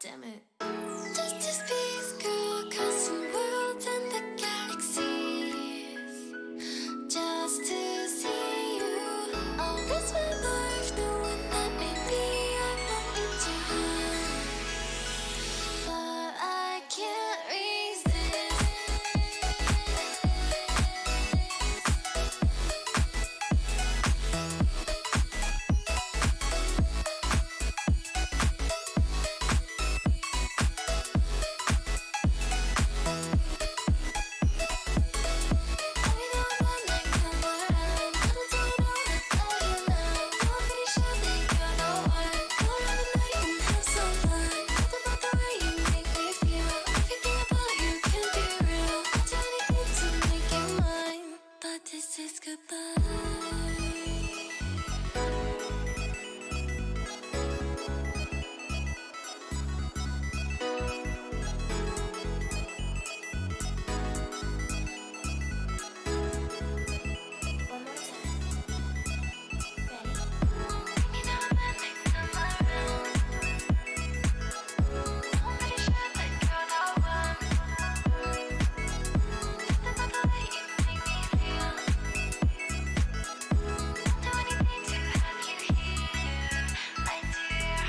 damn it. Just this peace, girl, crossing worlds and the galaxies, just to see you. I'll risk my life knowing that maybe I won't meet you, but I can't resist. This is goodbye. One more time. Ready? You know I'm next to my room. I'm pretty sure that you're the one. Think about the way you make me feel. I'll do anything to have you here, my dear.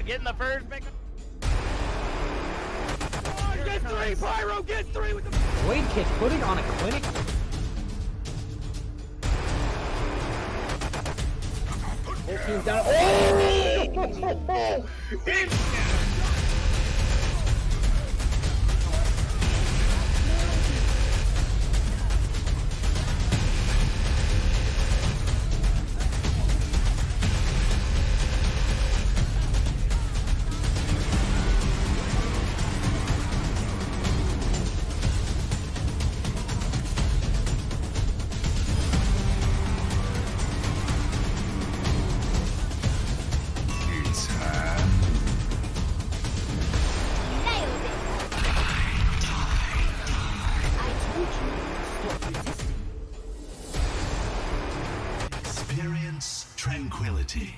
getting the first pick. Oh, get 3, Pyro, get 3 with the Blade Kid putting on a clinic. Whole team's down. Oh! Nailed it. I told you. Stop resisting. Experience tranquility.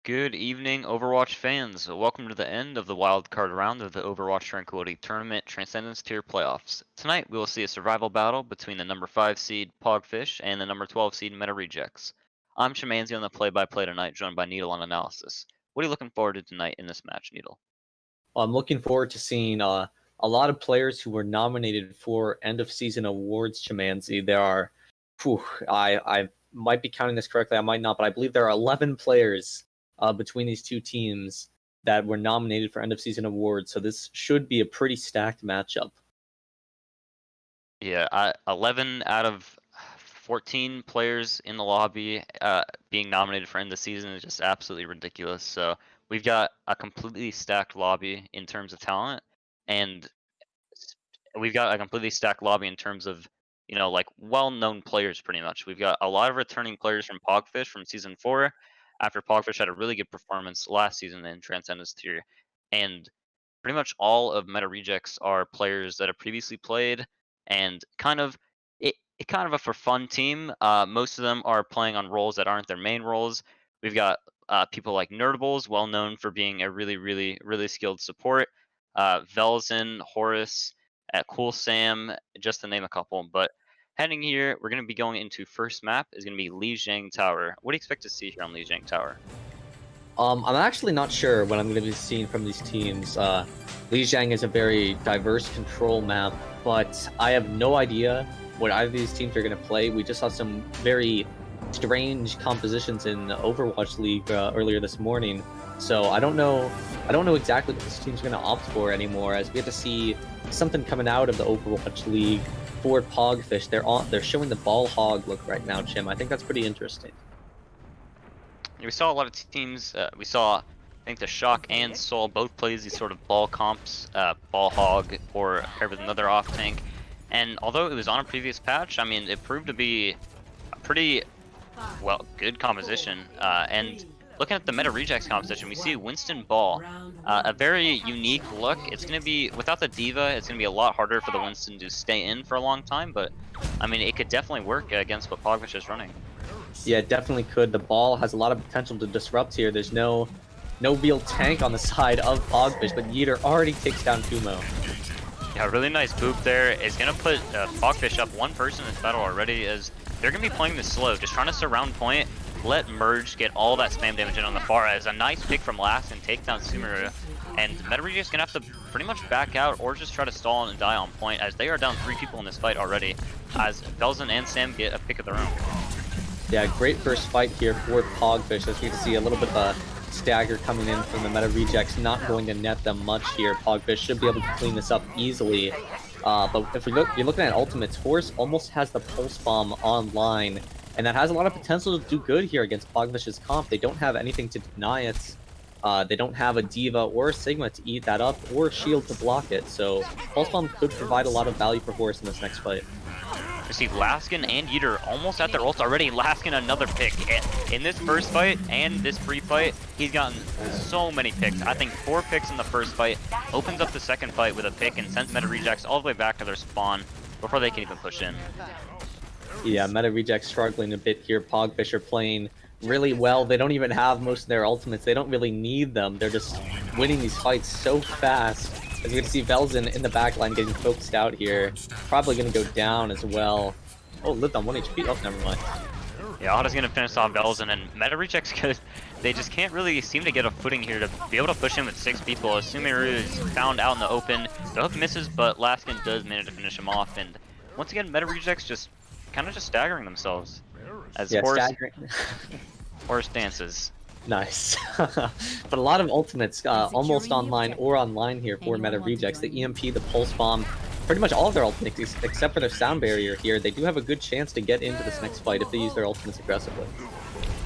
Good evening, Overwatch fans. Welcome to the end of the wildcard round of the Overwatch Tranquility Tournament Transcendence Tier Playoffs. Tonight, we will see a survival battle between the number 5 seed Pogfish and the number 12 seed Meta Rejects. I'm Shamanzi on the play-by-play tonight, joined by Needle on analysis. What are you looking forward to tonight in this match, Needle? I'm looking forward to seeing a lot of players who were nominated for end of season awards, Chamanzi. There are, I might be counting this correctly, I might not, but I believe there are 11 players between these two teams that were nominated for end of season awards. So this should be a pretty stacked matchup. Yeah, 11 out of 14 players in the lobby being nominated for end of the season is just absolutely ridiculous. So we've got a completely stacked lobby in terms of talent, and we've got a completely stacked lobby in terms of, you know, like well-known players pretty much. We've got a lot of returning players from Pogfish from season 4 after Pogfish had a really good performance last season in Transcendence tier. And pretty much all of Meta Rejects are players that have previously played and kind of it kind of a for fun team. Most of them are playing on roles that aren't their main roles. We've got people like Nerdables, well known for being a really skilled support. Velzen, Horus, Cool Sam, just to name a couple. But heading here, we're going to be going into first map is going to be Lijiang Tower. What do you expect to see here on Lijiang Tower? I'm actually not sure what I'm going to be seeing from these teams. Lijiang is a very diverse control map, but I have no idea what either of these teams are going to play. We just saw some very strange compositions in the Overwatch League earlier this morning, so I don't know exactly what this team's going to opt for anymore, as we have to see something coming out of the Overwatch League for Pogfish. They're showing the ball hog look right now, Chim. I think that's pretty interesting. We saw a lot of teams. We saw, I think, the Shock and Soul both plays these sort of ball comps, ball hog, or paired with another off tank. And although it was on a previous patch, I mean, it proved to be a pretty good composition. And looking at the Meta Rejects composition, we see Winston Ball, a very unique look. It's going to be, without the Diva, it's going to be a lot harder for the Winston to stay in for a long time. But I mean, it could definitely work against what Pogfish is running. Yeah, it definitely could. The ball has a lot of potential to disrupt here. There's no real tank on the side of Pogfish, but Yeeter already takes down Kumo. Yeah, really nice boop there. Is going to put Pogfish up one person in this battle already, as they're going to be playing this slow, just trying to surround point, let Merge get all that spam damage in on the far edge. A nice pick from Last and take down Sumeru. And Meta Rejects going to have to pretty much back out or just try to stall and die on point, as they are down 3 people in this fight already, as Velzen and Sam get a pick of their own. Yeah, great first fight here for Pogfish, as we can see a little bit of a stagger coming in from the Meta Rejects, not going to net them much here. Pogfish should be able to clean this up easily. But if you're looking at ultimates, Horus almost has the Pulse Bomb online, and that has a lot of potential to do good here against Pogfish's comp. They don't have anything to deny it. They don't have a Diva or a Sigma to eat that up, or a shield to block it, so Pulse Bomb could provide a lot of value for Horus in this next fight. We see Laskin and Yeeter almost at their ults already. Laskin another pick. In this first fight and this pre-fight, he's gotten so many picks. I think 4 picks in the first fight. Opens up the second fight with a pick and sends Meta Rejects all the way back to their spawn before they can even push in. Yeah, Meta Rejects struggling a bit here. Pogfish are playing really well. They don't even have most of their ultimates. They don't really need them. They're just winning these fights so fast. As you can see, Velzen in the back line getting focused out here. Probably going to go down as well. Oh, lived on 1 HP. Oh, never mind. Yeah, Otta's gonna finish off Bells, and Meta Rejects they just can't really seem to get a footing here to be able to push him with 6 people. Sumeru is found out in the open. The hook misses, but Laskin does manage to finish him off. And once again, Meta Rejects just kind of just staggering themselves as Yeah, Horus, staggering. Horus dances. Nice. But a lot of ultimates almost online or online here for Meta Rejects. The EMP, the Pulse Bomb, pretty much all of their ultimates except for their Sound Barrier here. They do have a good chance to get into this next fight if they use their ultimates aggressively.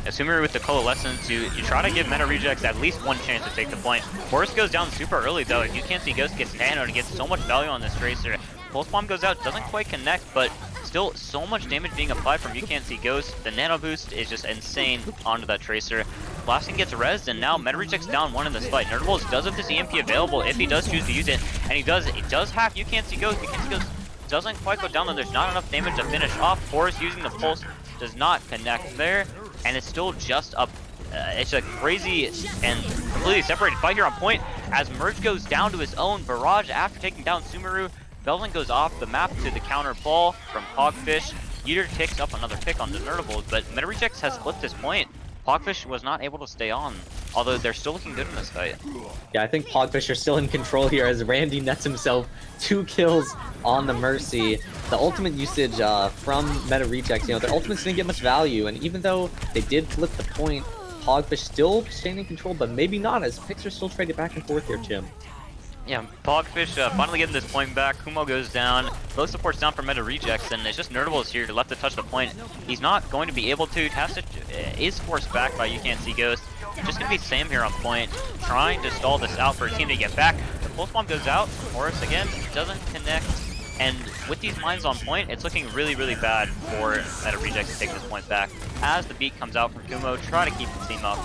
Sumeru with the Coalescence, you try to give Meta Rejects at least one chance to take the point. Horus goes down super early though. If you can't see Ghost gets nanoed and gets so much value on this Tracer. Pulse Bomb goes out, doesn't quite connect, but still so much damage being applied from You Can't See Ghost. The Nano Boost is just insane onto that Tracer. Blasting gets rezzed, and now Meta Rejects down 1 in this fight. Nerdballs does have this EMP available if he does choose to use it, and he does. It does have You Can't See Ghost. You Can't See Ghost doesn't quite go down, though. There's not enough damage to finish off. Horus using the Pulse does not connect there, and it's still just up. It's a crazy and completely separated fight here on point as Merge goes down to his own barrage after taking down Sumeru. Belvin goes off the map to the counter ball from Pogfish. Yeeter takes up another pick on the Nerdables, but Meta Rejects has flipped this point. Pogfish was not able to stay on, although they're still looking good in this fight. Yeah, I think Pogfish are still in control here as Randy nets himself 2 kills on the Mercy. The ultimate usage from Meta Rejects, their ultimates didn't get much value, and even though they did flip the point, Pogfish still staying in control, but maybe not, as picks are still traded back and forth here, Jim. Yeah, Pogfish finally getting this point back. Kumo goes down. Both supports down for Meta Rejects, and it's just Nerdables here left to touch the point. He's not going to be able to. Is forced back by You Can't See Ghost. Just going to be Sam here on point, trying to stall this out for a team to get back. The Pulse Bomb goes out. Horus again doesn't connect. And with these mines on point, it's looking really, really bad for Meta Rejects to take this point back. As the beat comes out from Kumo, try to keep the team up.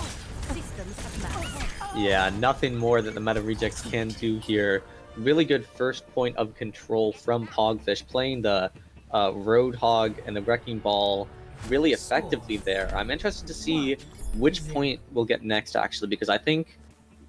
Yeah, nothing more that the Meta Rejects can do here. Really good first point of control from Pogfish, playing the Roadhog and the Wrecking Ball really effectively there. I'm interested to see which point we'll get next, actually, because I think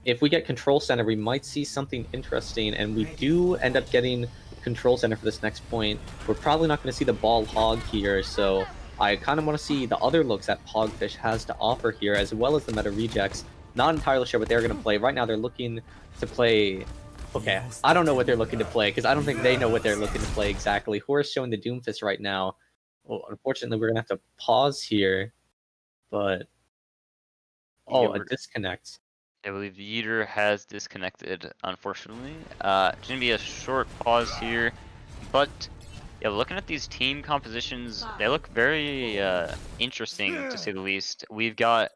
if we get Control Center, we might see something interesting, and we do end up getting Control Center for this next point. We're probably not going to see the Ball Hog here, so I kind of want to see the other looks that Pogfish has to offer here, as well as the Meta Rejects. Not entirely sure what they're going to play. Right now, they're looking to play... Okay, I don't know what they're looking to play, because I don't think they know what they're looking to play exactly. Horus showing the Doomfist right now. Well, unfortunately, we're going to have to pause here, but... Oh, a disconnect. I believe Yeeter has disconnected, unfortunately. It's going to be a short pause here, but yeah, looking at these team compositions, they look very interesting, to say the least. We've got...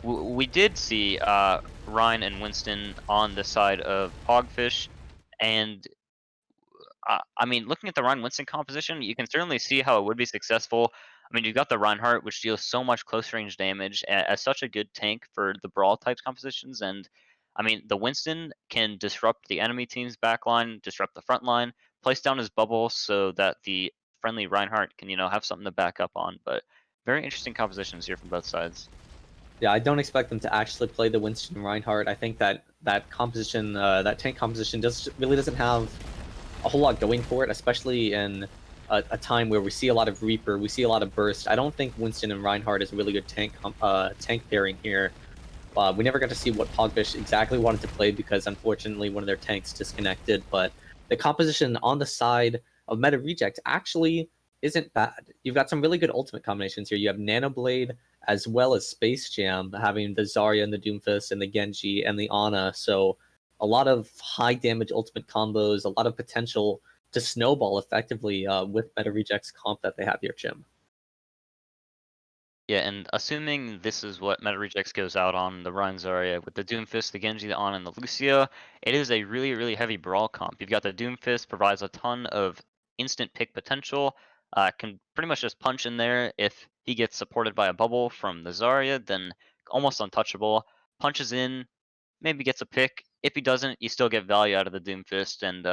We did see Ryan and Winston on the side of Pogfish, and I mean, looking at the Ryan-Winston composition, you can certainly see how it would be successful. I mean, you've got the Reinhardt, which deals so much close-range damage as such a good tank for the Brawl-type compositions, and I mean, the Winston can disrupt the enemy team's backline, disrupt the front line, place down his bubble so that the friendly Reinhardt can, have something to back up on, but very interesting compositions here from both sides. Yeah, I don't expect them to actually play the Winston Reinhardt. I think that composition, that tank composition, really doesn't have a whole lot going for it, especially in a time where we see a lot of Reaper, we see a lot of Burst. I don't think Winston and Reinhardt is a really good tank pairing here. We never got to see what Pogfish exactly wanted to play because, unfortunately, one of their tanks disconnected. But the composition on the side of Meta Reject actually isn't bad. You've got some really good ultimate combinations here. You have Nanoblade as well as Space Jam, having the Zarya and the Doomfist and the Genji and the Ana. So a lot of high damage ultimate combos, a lot of potential to snowball effectively with Meta Reject's comp that they have here, Jim. Yeah, and assuming this is what Meta Rejects goes out on, the Ryan Zarya with the Doomfist, the Genji, the Ana, and the Lucia, it is a really, really heavy brawl comp. You've got the Doomfist, provides a ton of instant pick potential, can pretty much just punch in there. If he gets supported by a bubble from the Zarya, then almost untouchable. Punches in, maybe gets a pick. If he doesn't, you still get value out of the Doomfist, and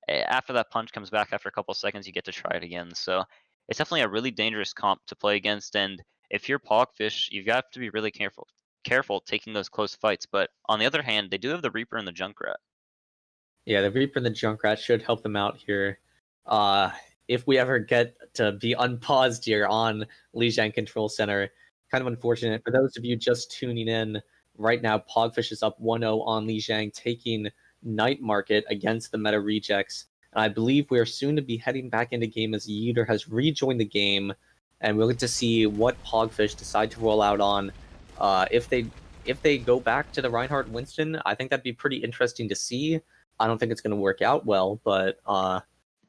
after that punch comes back after a couple seconds, you get to try it again. So it's definitely a really dangerous comp to play against, and if you're Pogfish, you've got to be really careful taking those close fights. But on the other hand, they do have the Reaper and the Junkrat. Yeah, the Reaper and the Junkrat should help them out here. if we ever get to be unpaused here on Lijiang Control Center. Kind of unfortunate. For those of you just tuning in, right now Pogfish is up 1-0 on Lijiang, taking Night Market against the Meta Rejects. And I believe we are soon to be heading back into game as Yeeter has rejoined the game, and we'll get to see what Pogfish decide to roll out on. If they go back to the Reinhardt Winston, I think that'd be pretty interesting to see. I don't think it's going to work out well, but I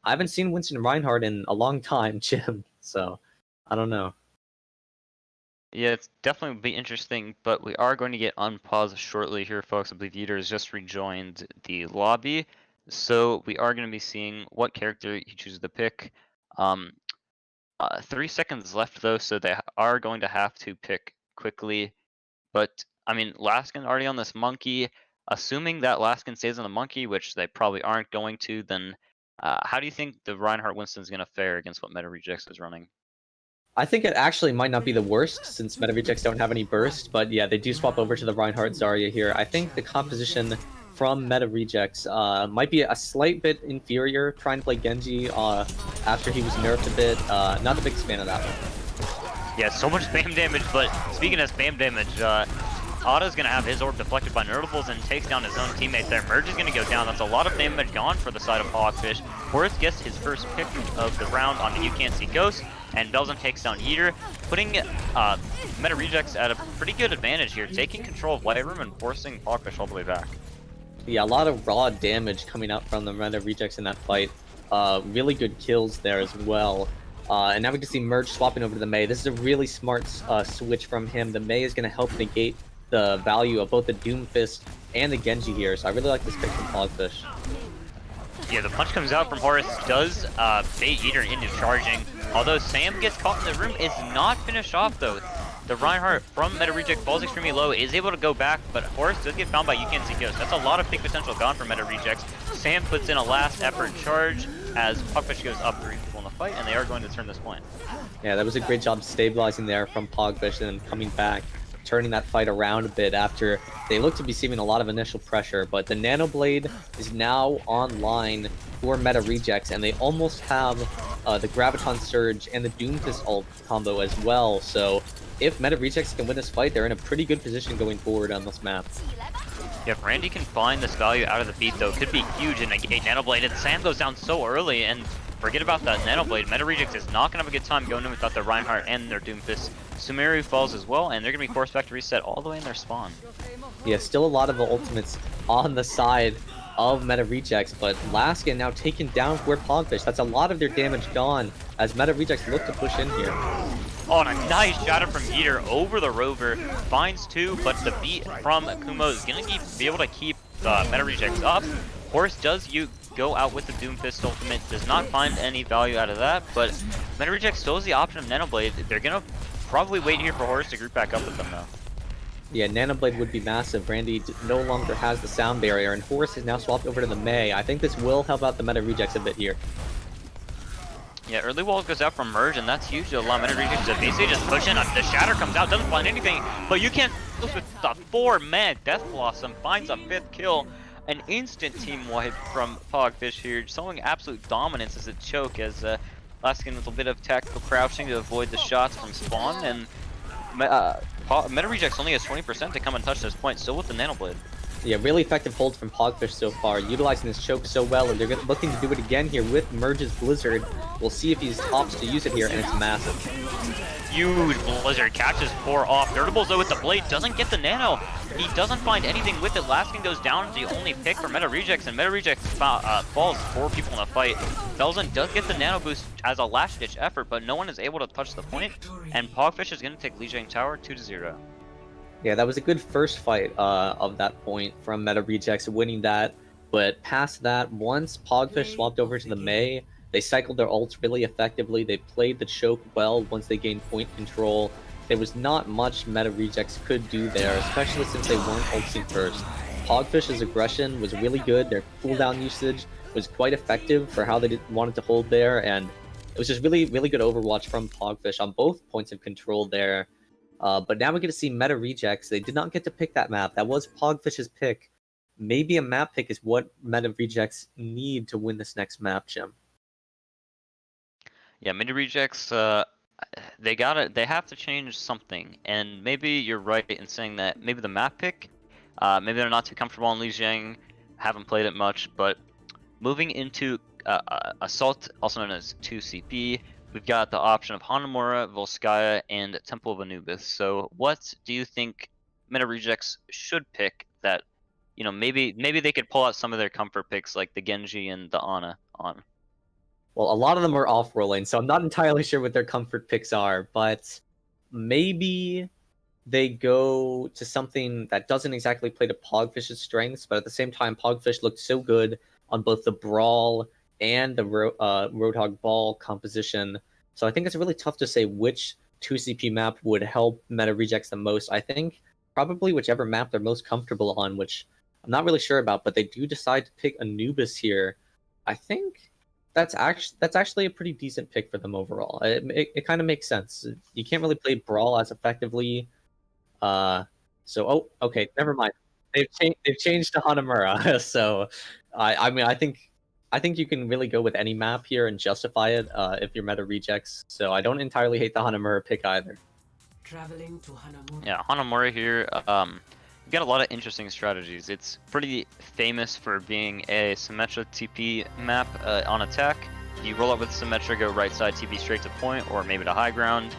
haven't seen Winston Reinhardt in a long time, Jim. So I don't know. Yeah, it's definitely be interesting, but we are going to get unpaused shortly here, folks. I believe Yeeter has just rejoined the lobby, so we are going to be seeing what character he chooses to pick. 3 seconds left though, so they are going to have to pick quickly. But I mean, Laskin already on this monkey. Assuming that Laskin stays on the monkey, which they probably aren't going to, then how do you think the Reinhardt Winston's going to fare against what Meta Rejects is running? I think it actually might not be the worst since Meta Rejects don't have any burst, but yeah, they do swap over to the Reinhardt Zarya here. I think the composition from Meta Rejects might be a slight bit inferior. Trying to play Genji after he was nerfed a bit. Not the biggest fan of that one. Yeah, so much spam damage, but speaking of spam damage, Otto's going to have his orb deflected by Nerdables and takes down his own teammate there. Merge is going to go down. That's a lot of damage gone for the side of Pogfish. Horace gets his first pick of the round on the You Can't See Ghost, and Belzon takes down Yeeter, putting Meta Rejects at a pretty good advantage here, taking control of White Room and forcing Pogfish all the way back. Yeah, a lot of raw damage coming out from the Meta Rejects in that fight. Really good kills there as well. And now we can see Merge swapping over to the Mei. This is a really smart switch from him. The Mei is going to help negate the value of both the Doomfist and the Genji here, so I really like this pick from Pogfish. Yeah, the punch comes out from Horace, does bait Yeeter into charging. Although Sam gets caught in the room, is not finished off though. The Reinhardt from Meta Reject falls extremely low, is able to go back, but Horace does get found by You Can't See Ghost. That's a lot of pick potential gone for Meta Rejects. Sam puts in a last effort charge as Pogfish goes up 3 people in the fight, and they are going to turn this point. Yeah, that was a great job stabilizing there from Pogfish and then coming back, turning that fight around a bit after they looked to be receiving a lot of initial pressure. But the Nano Blade is now online for Meta Rejects, and they almost have the Graviton Surge and the Doomfist ult combo as well. So if Meta Rejects can win this fight, they're in a pretty good position going forward on this map. Yeah, if Randy can find this value out of the beat though, it could be huge in negate Nano Blade, and Sam goes down so early, and forget about that Nano Blade. Meta Rejects is not going to have a good time going in without their Reinhardt and their Doomfist. Sumeru falls as well, and they're going to be forced back to reset all the way in their spawn. Yeah, still a lot of the ultimates on the side of Meta Rejects, but Laskin now taken down for Pogfish. That's a lot of their damage gone as Meta Rejects look to push in here. Oh, and a nice shadow from Yeeter over the Rover. Finds 2, but the beat from Kumo is going to be able to keep Meta Rejects up. Horace does go out with the Doomfist ultimate, does not find any value out of that, but Meta Rejects still has the option of Nano Blade. They're going to probably wait here for Horace to group back up with them though. Yeah, Nano Blade would be massive. Randy no longer has the sound barrier, and Horace has now swapped over to the Mei. I think this will help out the Meta Rejects a bit here. Yeah, early wall goes out from Merge, and that's huge to allow Meta Rejects to basically just push in. The Shatter comes out, doesn't find anything, but you can't with the 4-man Death Blossom, finds a 5th kill. An instant team wipe from Pogfish here, showing absolute dominance as a choke, as Laskin with a bit of tactical crouching to avoid the shots from spawn, and Meta Rejects only has 20% to come and touch this point, still with the Nano Blade. Yeah, really effective hold from Pogfish so far, utilizing his choke so well, and they're looking to do it again here with Merge's Blizzard. We'll see if he's opts to use it here, and it's massive. Huge Blizzard catches 4 off. Nerdables though with the blade doesn't get the nano. He doesn't find anything with it. Laskin goes down as the only pick for Meta Rejects, and Meta Rejects falls 4 people in the fight. Belzon does get the nano boost as a last ditch effort, but no one is able to touch the point, and Pogfish is going to take Lijiang Tower 2-0. Yeah, that was a good first fight of that point from Meta Rejects, winning that. But past that, once Pogfish swapped over to the Mei, they cycled their ults really effectively. They played the choke well once they gained point control. There was not much Meta Rejects could do there, especially since they weren't ulting first. Pogfish's aggression was really good. Their cooldown usage was quite effective for how they wanted to hold there, and it was just really, really good overwatch from Pogfish on both points of control there. But now we get to see Meta Rejects. They did not get to pick that map. That was Pogfish's pick. Maybe a map pick is what Meta Rejects need to win this next map, Jim. Yeah, mini rejects. They have to change something, and maybe you're right in saying that maybe the map pick, maybe they're not too comfortable on Lijiang, haven't played it much, but moving into Assault, also known as 2CP, we've got the option of Hanamura, Volskaya, and Temple of Anubis. So what do you think meta rejects should pick that, maybe they could pull out some of their comfort picks like the Genji and the Ana on? Well, a lot of them are off-rolling, so I'm not entirely sure what their comfort picks are, but maybe they go to something that doesn't exactly play to Pogfish's strengths, but at the same time, Pogfish looked so good on both the Brawl and the Roadhog Ball composition. So I think it's really tough to say which 2CP map would help meta rejects the most. I think probably whichever map they're most comfortable on, which I'm not really sure about, but they do decide to pick Anubis here. I think that's actually a pretty decent pick for them overall. It kind of makes sense. You can't really play Brawl as effectively. Okay, never mind. They've changed to Hanamura. So I mean I think you can really go with any map here and justify it if you're meta rejects. So I don't entirely hate the Hanamura pick either. Traveling to Hanamura. Yeah, Hanamura here. You got a lot of interesting strategies. It's pretty famous for being a Symmetra TP map on attack. You roll up with Symmetra, go right side TP straight to point, or maybe to high ground.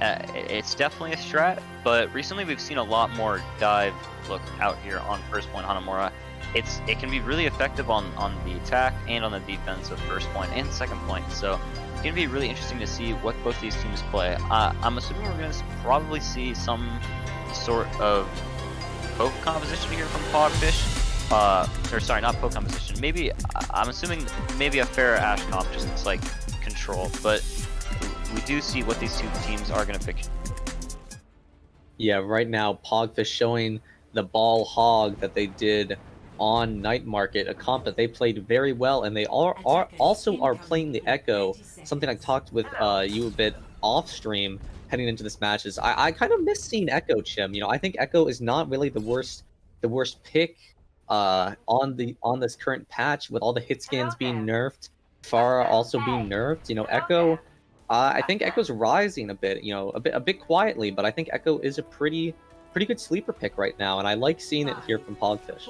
It's definitely a strat, but recently we've seen a lot more dive look out here on first point Hanamura. It can be really effective on the attack and on the defense of first point and second point. So it's gonna be really interesting to see what both these teams play. I'm assuming we're gonna probably see some sort of poke composition here from Pogfish. Or sorry, not poke composition. Maybe I'm assuming maybe a fair Ash comp, just it's like control, but we do see what these two teams are going to pick. Yeah, right now Pogfish showing the ball hog that they did on Night Market, a comp that they played very well, and they also are playing the Echo, something I talked with you a bit off stream heading into this match. Is I kind of miss seeing Echo, Chim. I think Echo is not really the worst pick on this current patch with all the hit scans being nerfed, Pharah also being nerfed. Echo. I think Echo's rising a bit, a bit quietly, but I think Echo is a pretty good sleeper pick right now, and I like seeing it here from Pogfish.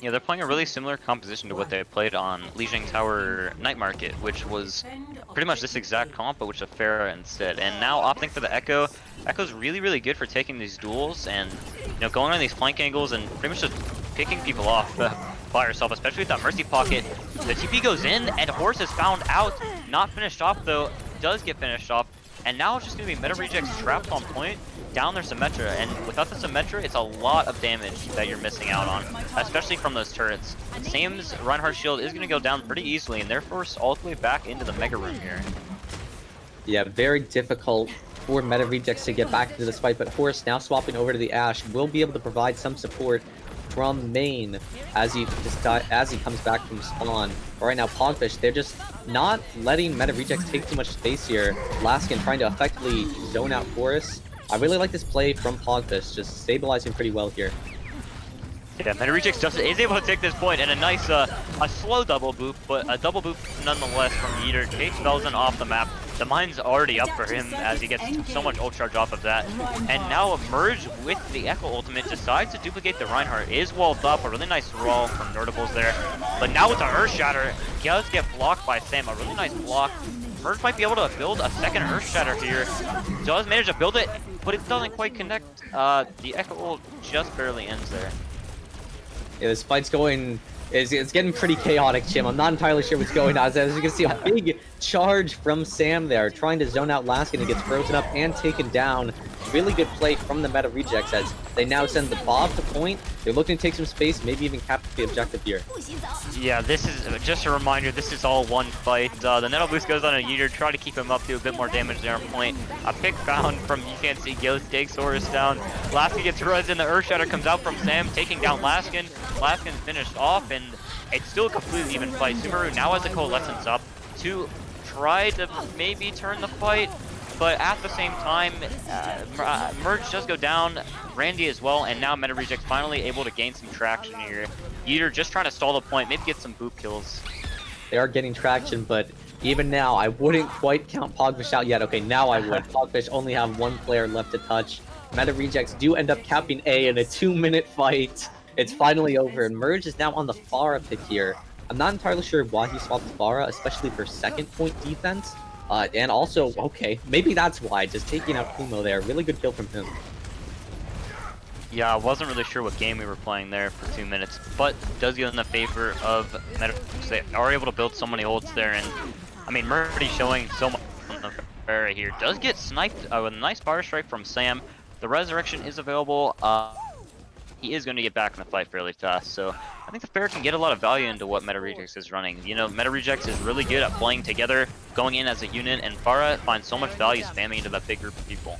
Yeah, they're playing a really similar composition to what they played on Lijiang Tower Night Market, which was pretty much this exact comp, but with a Pharah instead. And now opting for the Echo. Echo's really good for taking these duels and going on these flank angles and pretty much just picking people off by herself, especially with that Mercy Pocket. The TP goes in, and Horse is found out. Not finished off though, does get finished off. And now it's just going to be meta rejects trapped on point, down their Symmetra, and without the Symmetra, it's a lot of damage that you're missing out on, especially from those turrets. Sam's Reinhardt shield is going to go down pretty easily, and they're forced all the way back into the Mega Room here. Yeah, very difficult for meta rejects to get back into this fight, but Horus now swapping over to the Ashe will be able to provide some support from main as he comes back from spawn. But right now, Pogfish, they're just not letting meta rejects take too much space here. Laskin trying to effectively zone out Horus. I really like this play from Pogfish, just stabilizing pretty well here. Yeah, meta rejects just is able to take this point, and a nice, a slow double boop, but a double boop nonetheless from Yeeter. Takes Belzen off the map. The mine's already up for him as he gets so much ult charge off of that. And now a merge with the Echo ultimate decides to duplicate the Reinhardt. Is walled up, a really nice roll from Notables there. But now with the Earth Shatter, he does get blocked by Sam, a really nice block. Merge might be able to build a second Earth Shatter here. Does manage to build it, but it doesn't quite connect. The Echo ult just barely ends there. Yeah, this fight's going... It's getting pretty chaotic, Chim. I'm not entirely sure what's going on. As you can see, a big charge from Sam there, trying to zone out Laskin, and gets frozen up and taken down. Really good play from the meta rejects as they now send the Bob to point. They're looking to take some space, maybe even capture the objective here. Yeah, this is just a reminder, this is all one fight. The Nettle Boost goes on a Yeeter, try to keep him up, do a bit more damage there on point. A pick found from, you can't see, Ghost takes Horus down. Laskin gets res, and the Earth Shatter comes out from Sam, taking down Laskin. Laskin finished off, and it's still a completely even fight. Subaru now has the Coalescence up to try to maybe turn the fight, but at the same time, Merge does go down, Randy as well, and now Meta Rejects finally able to gain some traction here. Yeeter just trying to stall the point, maybe get some boop kills. They are getting traction, but Even now, I wouldn't quite count Pogfish out yet. Okay, now I would. Pogfish only have one player left to touch. Meta Rejects do end up capping A in a 2-minute fight. It's finally over, and Merge is now on the Pharah pick here. I'm not entirely sure why he swapped Pharah, especially for second point defense. And also, okay, maybe that's why, just taking out Kumo there. Really good kill from him. Yeah, I wasn't really sure what game we were playing there for 2 minutes, but does get in the favor of Meta. They are able to build so many ults there, and I mean, Murdy showing so much on the Pharah here. Does get sniped with a nice bar strike from Sam. The resurrection is available. He is going to get back in the fight fairly fast, so I think the Pharah can get a lot of value into what Meta Rejects is running. You know, Meta Rejects is really good at playing together, going in as a unit, and Pharah finds so much value spamming into that big group of people.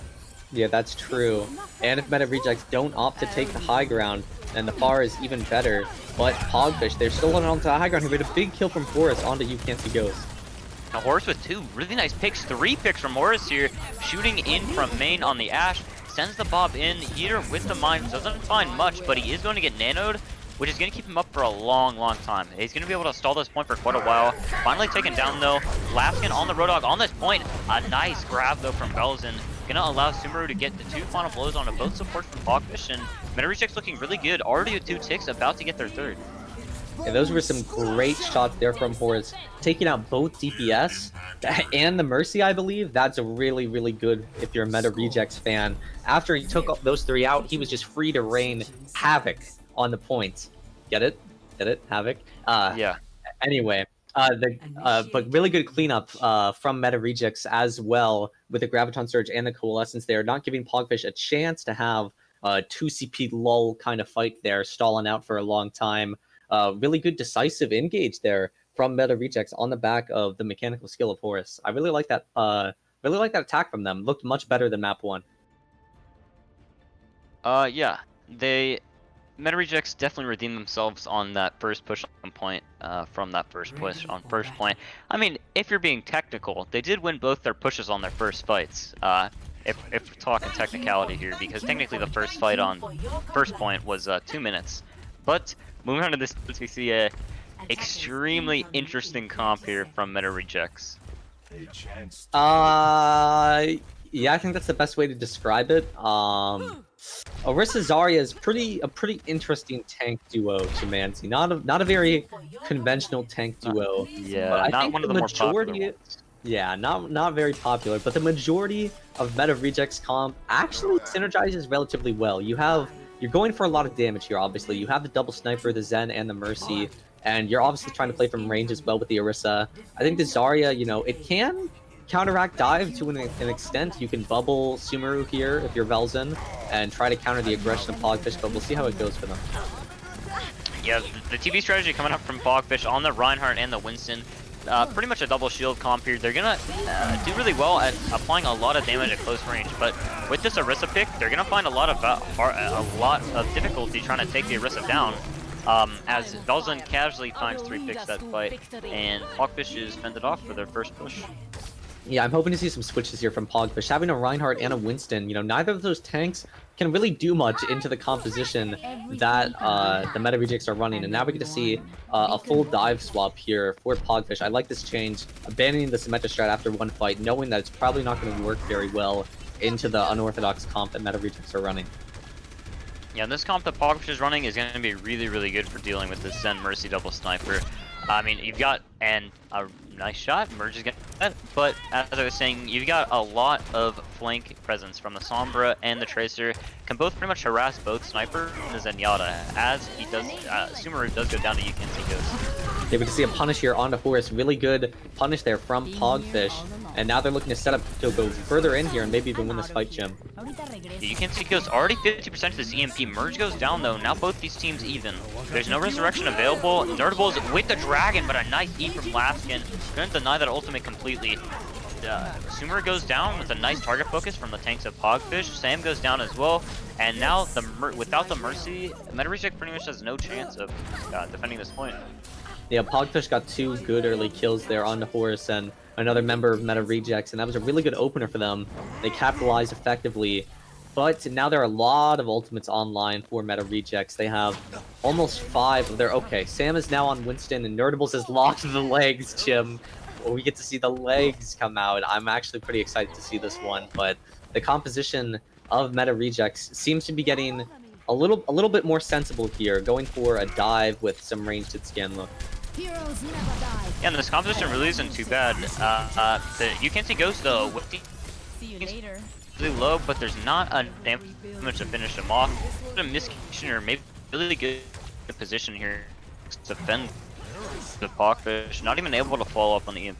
Yeah, that's true. And if Meta Rejects don't opt to take the high ground, then the Pharah is even better. But Pogfish, they're still holding on to the high ground. He made a big kill from Horus onto You Can't See Ghost. Now Horus with 2 really nice picks, 3 picks from Horus here, shooting in from main on the Ashe, sends the Bob in, Heater with the mines, doesn't find much, but he is going to get nanoed, which is going to keep him up for a long time. He's going to be able to stall this point for quite a while. Finally taken down though, Laskin on the Roadhog on this point, a nice grab though from Belzen, gonna allow Sumeru to get the 2 final blows onto both supports from Pogfish, and Meta Rejects looking really good, already with 2 ticks, about to get their 3rd. Yeah, those were some great shots there from Horus, taking out both DPS and the Mercy, I believe. That's a really good if you're a Meta Rejects fan. After he took those 3 out, he was just free to rain havoc on the points. Get it? Get it? Havoc? Yeah. Anyway, but really good cleanup from Meta Rejects as well with the Graviton Surge and the Coalescence there, not giving Pogfish a chance to have a 2 CP lull kind of fight there, stalling out for a long time. Really good decisive engage there from Meta Rejects on the back of the mechanical skill of Horus. I really like that. Really like that attack from them. Looked much better than map 1. Yeah, Meta Rejects definitely redeemed themselves on that first push on point, from that first push on first point. I mean, if you're being technical, they did win both their pushes on their first fights. If we're talking technicality here, because technically the first fight on first point was 2 minutes. But moving on to this, we see a extremely interesting comp here from Meta Rejects. Yeah, I think that's the best way to describe it. Orisa Zarya is a pretty interesting tank duo to Mansi. Not a very conventional tank duo. Yeah, not one of the more popular ones. Yeah, not very popular, but the majority of Meta Rejects comp actually synergizes relatively well. You're going for a lot of damage here, obviously. You have the double sniper, the Zen, and the Mercy, and you're obviously trying to play from range as well with the Orisa. I think the Zarya, you know, it can counteract dive to an extent. You can bubble Sumeru here if you're Velzen and try to counter the aggression of Pogfish, but we'll see how it goes for them. Yeah, the TV strategy coming up from Pogfish on the Reinhardt and the Winston. Pretty much a double shield comp here. They're gonna do really well at applying a lot of damage at close range, but with this Orisa pick, they're gonna find a lot of difficulty trying to take the Orisa down. As Velzen casually finds 3 picks that fight, and Pogfish is fended off for their first push. Yeah, I'm hoping to see some switches here from Pogfish. Having a Reinhardt and a Winston, you know, neither of those tanks can really do much into the composition that the Meta Rejects are running. And now we get to see a full dive swap here for Pogfish. I like this change, abandoning the Symmetra strat after 1 fight, knowing that it's probably not going to work very well into the unorthodox comp that Meta Rejects are running. Yeah, and this comp that Pogfish is running is going to be really good for dealing with this Zen Mercy double sniper. I mean, you've got a nice shot, Merge is getting that, but as I was saying, you've got a lot of flank presence from the Sombra and the Tracer. Can both pretty much harass both Sniper and the Zenyatta, as he does, Sumeru does go down to You Can't See Ghost. Yeah, we can see a punish here onto Horus. Really good punish there from Pogfish. And now they're looking to set up to go further in here and maybe even win this fight, Jim. You Can't See Ghost already 50% of this EMP. Merge goes down though. Now both these teams even. There's no resurrection available. Nerdable's with the dragon, but a nice E from Laskin. Gonna deny that ultimate completely. Sumeru goes down with a nice target focus from the tanks of Pogfish. Sam goes down as well. And now without the Mercy, Meta Rejects pretty much has no chance of defending this point. Yeah, Pogfish got 2 good early kills there on the Horus and another member of Meta Rejects, and that was a really good opener for them. They capitalized effectively, but now there are a lot of ultimates online for Meta Rejects. They have almost 5 of their... Okay, Sam is now on Winston, and Nerdables has locked the legs, Jim. we get to see the legs come out. I'm actually pretty excited to see this one, but the composition of Meta Rejects seems to be getting a little bit more sensible here, going for a dive with some ranged hit scan look. Heroes never die. Yeah, and this composition really isn't too bad. You can see Ghost though, with the See you later. really low, but there's not a damage to finish him off. A miscommunication or maybe really good position here to defend the Pogfish. Not even able to follow up on the EMP.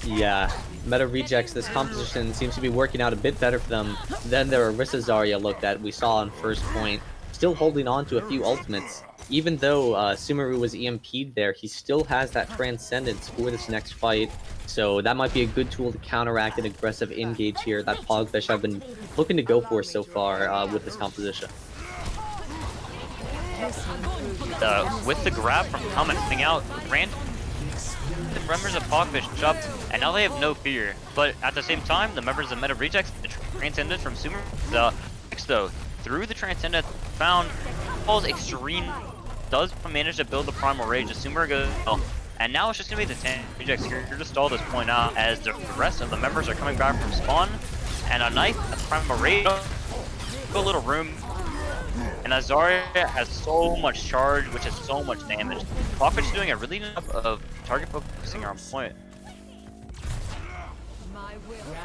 Yeah, Meta Rejects, this composition seems to be working out a bit better for them than their Orisa Zarya look that we saw on first point. Still holding on to a few ultimates. Even though Sumeru was EMP'd there, he still has that Transcendence for this next fight. So that might be a good tool to counteract an aggressive engage here that Pogfish have been looking to go for so far with this composition. With the grab from coming out, the members of Pogfish jumped, and now they have no fear. But at the same time, the members of Meta Rejects, the Transcendence from Sumeru, though, through the Transcendence, found Paul's extreme, does manage to build the Primal Rage. The Sumeru goes, and now it's just going to be the Rejects here to stall this point out as the rest of the members are coming back from spawn. And a nice Primal Rage, a little room. And Zarya has so much charge, which is so much damage. Pogfish is doing a really good job of target focusing on point.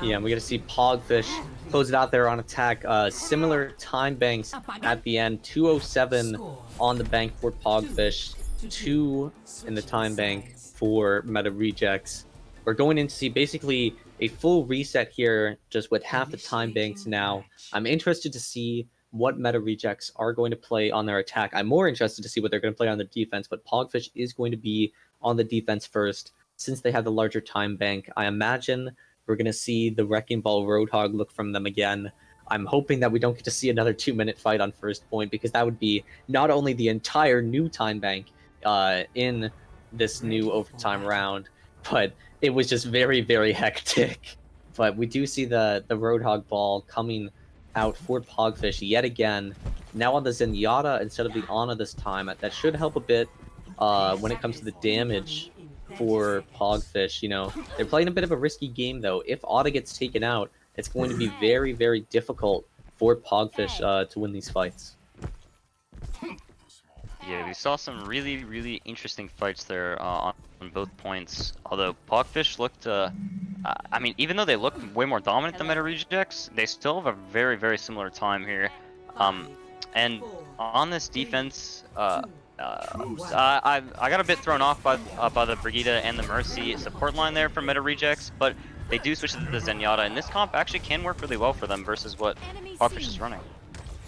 Yeah, and we're going to see Pogfish close it out there on attack. Similar time banks at the end. 207 on the bank for Pogfish. 2 in the time bank for Meta Rejects. We're going in to see basically a full reset here, just with half the time banks now. I'm interested to see what Meta Rejects are going to play on their attack. I'm more interested to see what they're going to play on their defense, but Pogfish is going to be on the defense first, since they have the larger time bank. I imagine we're going to see the Wrecking Ball Roadhog look from them again. I'm hoping that we don't get to see another 2-minute fight on first point, because that would be not only the entire new time bank in this new overtime round, but it was just very, very hectic. But we do see the Roadhog Ball coming out for Pogfish yet again. Now on the Zenyatta instead of the Ana this time. That should help a bit when it comes to the damage for Pogfish. You know, they're playing a bit of a risky game though. If Ana gets taken out, it's going to be very, very difficult for Pogfish to win these fights. Yeah, we saw some really, really interesting fights there on both points. Although Pogfish looked, I mean, even though they look way more dominant than Meta Rejects, they still have a very, very similar time here. And on this defense, I got a bit thrown off by the Brigitte and the Mercy support line there for Meta Rejects, but they do switch to the Zenyatta, and this comp actually can work really well for them versus what Pogfish is running.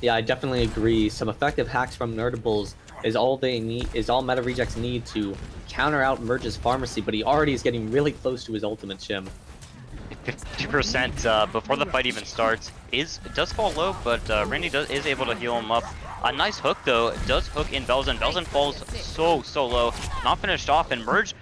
Yeah, I definitely agree. Some effective hacks from Nerdables is all they need, is all Meta Rejects need to counter out Merge's Pharmacy, but he already is getting really close to his ultimate, Shim. 50% before the fight even starts. It does fall low, but Randy is able to heal him up. A nice hook though, it does hook in Belzen. Belzen falls so low, not finished off, and Merge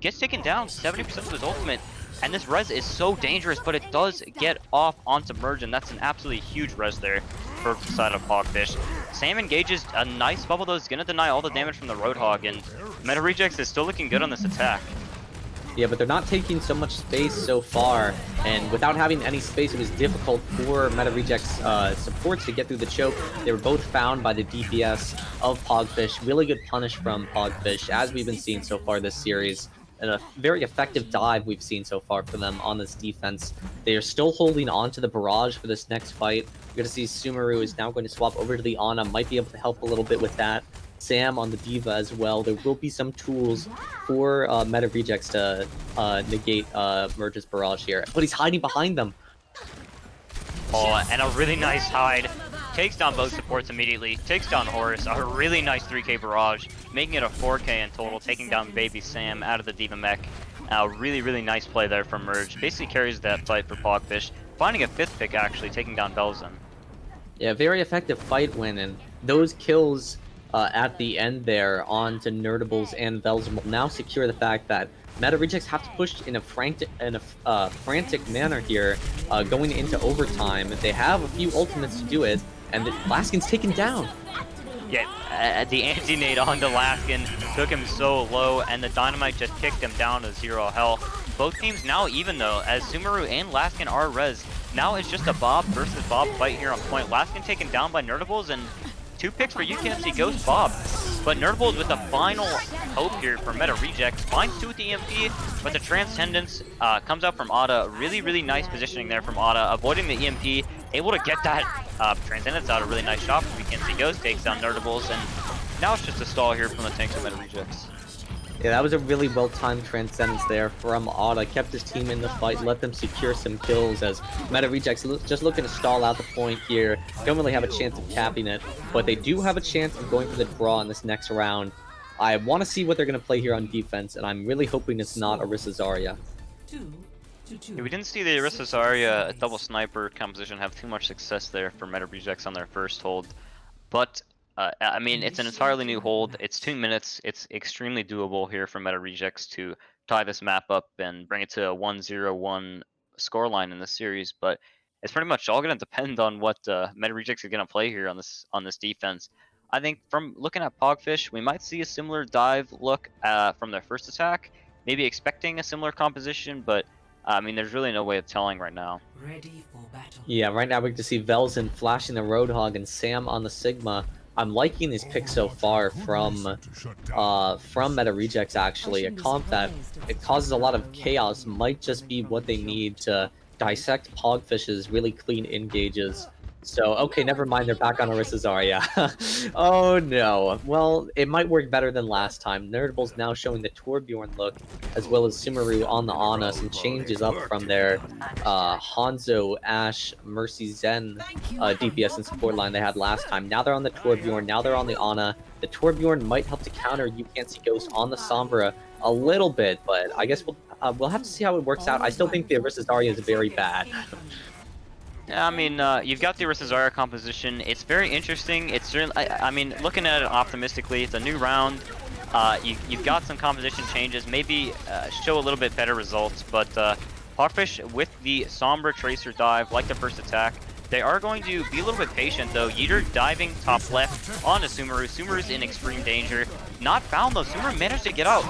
gets taken down 70% of his ultimate. And this res is so dangerous, but it does get off onto Merge, and that's an absolutely huge res there for the side of Pogfish. Sam engages a nice bubble though, is gonna deny all the damage from the Roadhog, and Meta Rejects is still looking good on this attack. Yeah, but they're not taking so much space so far, and without having any space, it was difficult for Meta Rejects supports to get through the choke. They were both found by the DPS of Pogfish. Really good punish from Pogfish, as we've been seeing so far this series. And a very effective dive we've seen so far from them on this defense. They are still holding on to the barrage for this next fight. We're going to see Sumeru is now going to swap over to the Ana, might be able to help a little bit with that. Sam on the Diva as well. There will be some tools for Meta Rejects to negate Merge's barrage here. But he's hiding behind them. Oh, and a really nice hide. Takes down both supports immediately. Takes down Horus. A really nice 3k barrage, making it a 4k in total, taking down Baby Sam out of the Diva mech. Really nice play there from Merge. Basically carries that fight for Pogfish. Finding a 5th pick actually, taking down Belzen. Yeah, very effective fight win, and those kills at the end there onto Nerdables and Belzen will now secure the fact that Meta Rejects have to push in a frantic manner here, going into overtime. They have a few ultimates to do it, and Laskin's taken down. Yeah, the anti-nade onto Laskin took him so low, and the Dynamite just kicked him down to 0 health. Both teams now even though, as Sumeru and Laskin are res. Now it's just a Bob versus Bob fight here on point. Laskin taken down by Nerdables, and 2 picks for UKMC Ghost Bob. But Nerdables with the final hope here for Meta Rejects. Finds 2 with the EMP, but the Transcendence comes out from Ada. Really nice positioning there from Ada, avoiding the EMP. Able to get that Transcendence out, a really nice shot from UKMC Ghost, takes down Nerdables, and now it's just a stall here from the tanks of Meta Rejects. Yeah, that was a really well-timed Transcendence there from Ada. Kept his team in the fight, let them secure some kills as Meta Rejects just looking to stall out the point here. Don't really have a chance of capping it, but they do have a chance of going for the draw in this next round. I want to see what they're going to play here on defense, and I'm really hoping it's not Orisa Zarya. Yeah, we didn't see the Orisa Zarya double sniper composition have too much success there for Meta Rejects on their first hold, but I mean, it's an entirely new hold. It's 2 minutes. It's extremely doable here for Meta Rejects to tie this map up and bring it to a 1-0-1 scoreline in this series. But it's pretty much all going to depend on what Meta Rejects are going to play here on this defense. I think from looking at Pogfish, we might see a similar dive look from their first attack, maybe expecting a similar composition, but I mean, there's really no way of telling right now. Ready for battle. Yeah, right now we get to see Velzen flashing the Roadhog and Sam on the Sigma. I'm liking these picks so far from Meta Rejects actually. A comp that it causes a lot of chaos might just be what they need to dissect Pogfish's really clean engages. So, okay, never mind, they're back on Orisa Zarya. Oh no. Well, it might work better than last time. Nerdables now showing the Torbjorn look, as well as Sumeru on the Ana. Some changes up from their Hanzo, Ashe, Mercy, Zen DPS and support line they had last time. Now they're on the Torbjorn, now they're on the Ana. The Torbjorn might help to counter You Can't See Ghost on the Sombra a little bit, but I guess we'll have to see how it works out. I still think the Orisa Zarya is very bad. Yeah, I mean, you've got the Orisa Zarya composition. It's very interesting. It's certainly, I mean, looking at it optimistically, it's a new round. You've got some composition changes, maybe show a little bit better results, but Pogfish with the Sombra Tracer dive, like the first attack, they are going to be a little bit patient though. Yeeter diving top left onto Sumeru. Sumeru's in extreme danger. Not found though. Sumeru managed to get out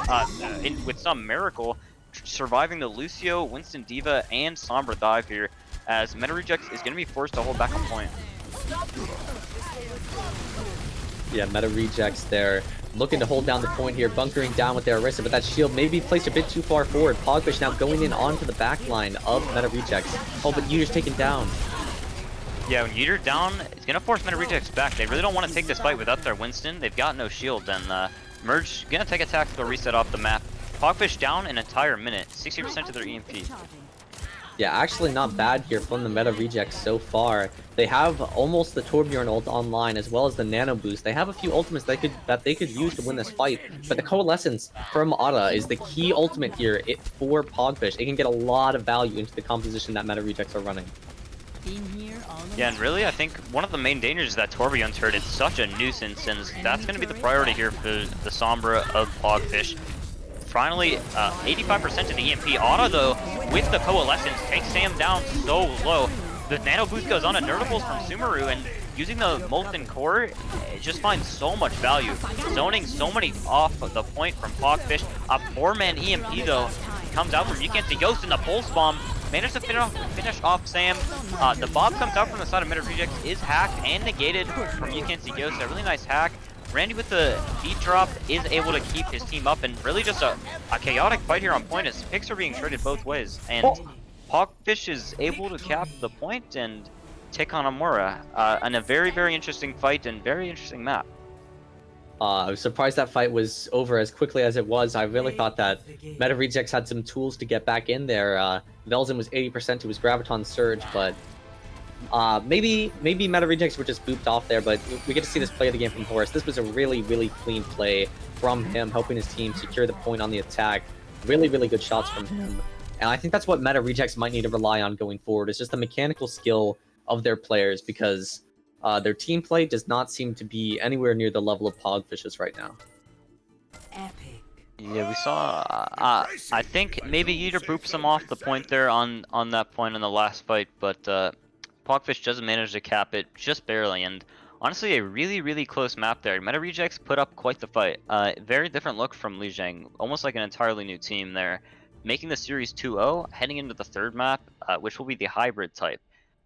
with some miracle, surviving the Lucio, Winston Diva, and Sombra dive here, as Meta Rejects is going to be forced to hold back on point. Yeah, Meta Rejects there, looking to hold down the point here, bunkering down with their Orisa, but that shield maybe placed a bit too far forward. Pogfish now going in onto the back line of Meta Rejects. Oh, but Yeeter's taken down. Yeah, when Yeeter down, it's going to force Meta Rejects back. They really don't want to take this fight without their Winston. They've got no shield, and Merge going to take a tactical reset off the map. Pogfish down an entire minute, 60% of their EMP. Yeah, actually not bad here from the Meta Rejects so far. They have almost the Torbjorn ult online, as well as the Nano Boost. They have a few ultimates that they could use to win this fight, but the Coalescence from Ada is the key ultimate here for Pogfish. It can get a lot of value into the composition that Meta Rejects are running. Yeah, and really, I think one of the main dangers is that Torbjorn's hurt. It's such a nuisance, and that's going to be the priority here for the Sombra of Pogfish. Finally, 85% of the EMP. Ada, though, with the Coalescence, takes Sam down so low. The Nano Boost goes on to Nerdables from Sumeru, and using the Molten Core, it just finds so much value. Zoning so many off of the point from Pogfish. A 4-man EMP, though, comes out from You Can't See Ghost, and the Pulse Bomb managed to finish off Sam. The Bob comes out from the side of Meta Rejects, is hacked and negated from You Can't See Ghost. A really nice hack. Randy with the beat drop is able to keep his team up, and really just a chaotic fight here on point as picks are being traded both ways. And Pogfish is able to cap the point and take on Amora in a very interesting fight and very interesting map. I was surprised that fight was over as quickly as it was. I really thought that Meta Rejects had some tools to get back in there. Velzen was 80% to his Graviton Surge, but maybe Meta Rejects were just booped off there, but we get to see this play of the game from Horus. This was a really clean play from him, helping his team secure the point on the attack. Really good shots from him. And I think that's what Meta Rejects might need to rely on going forward. It's just the mechanical skill of their players, because their team play does not seem to be anywhere near the level of Pogfish's right now. Epic. Yeah, we saw, I think maybe Yeeter boops him off the point there on that point in the last fight, but Pogfish doesn't manage to cap it just barely, and Honestly, a really close map there. Meta Rejects put up quite the fight. Very different look from Lijiang, almost like an entirely new team there. Making the series 2-0, heading into the third map, which will be the hybrid type.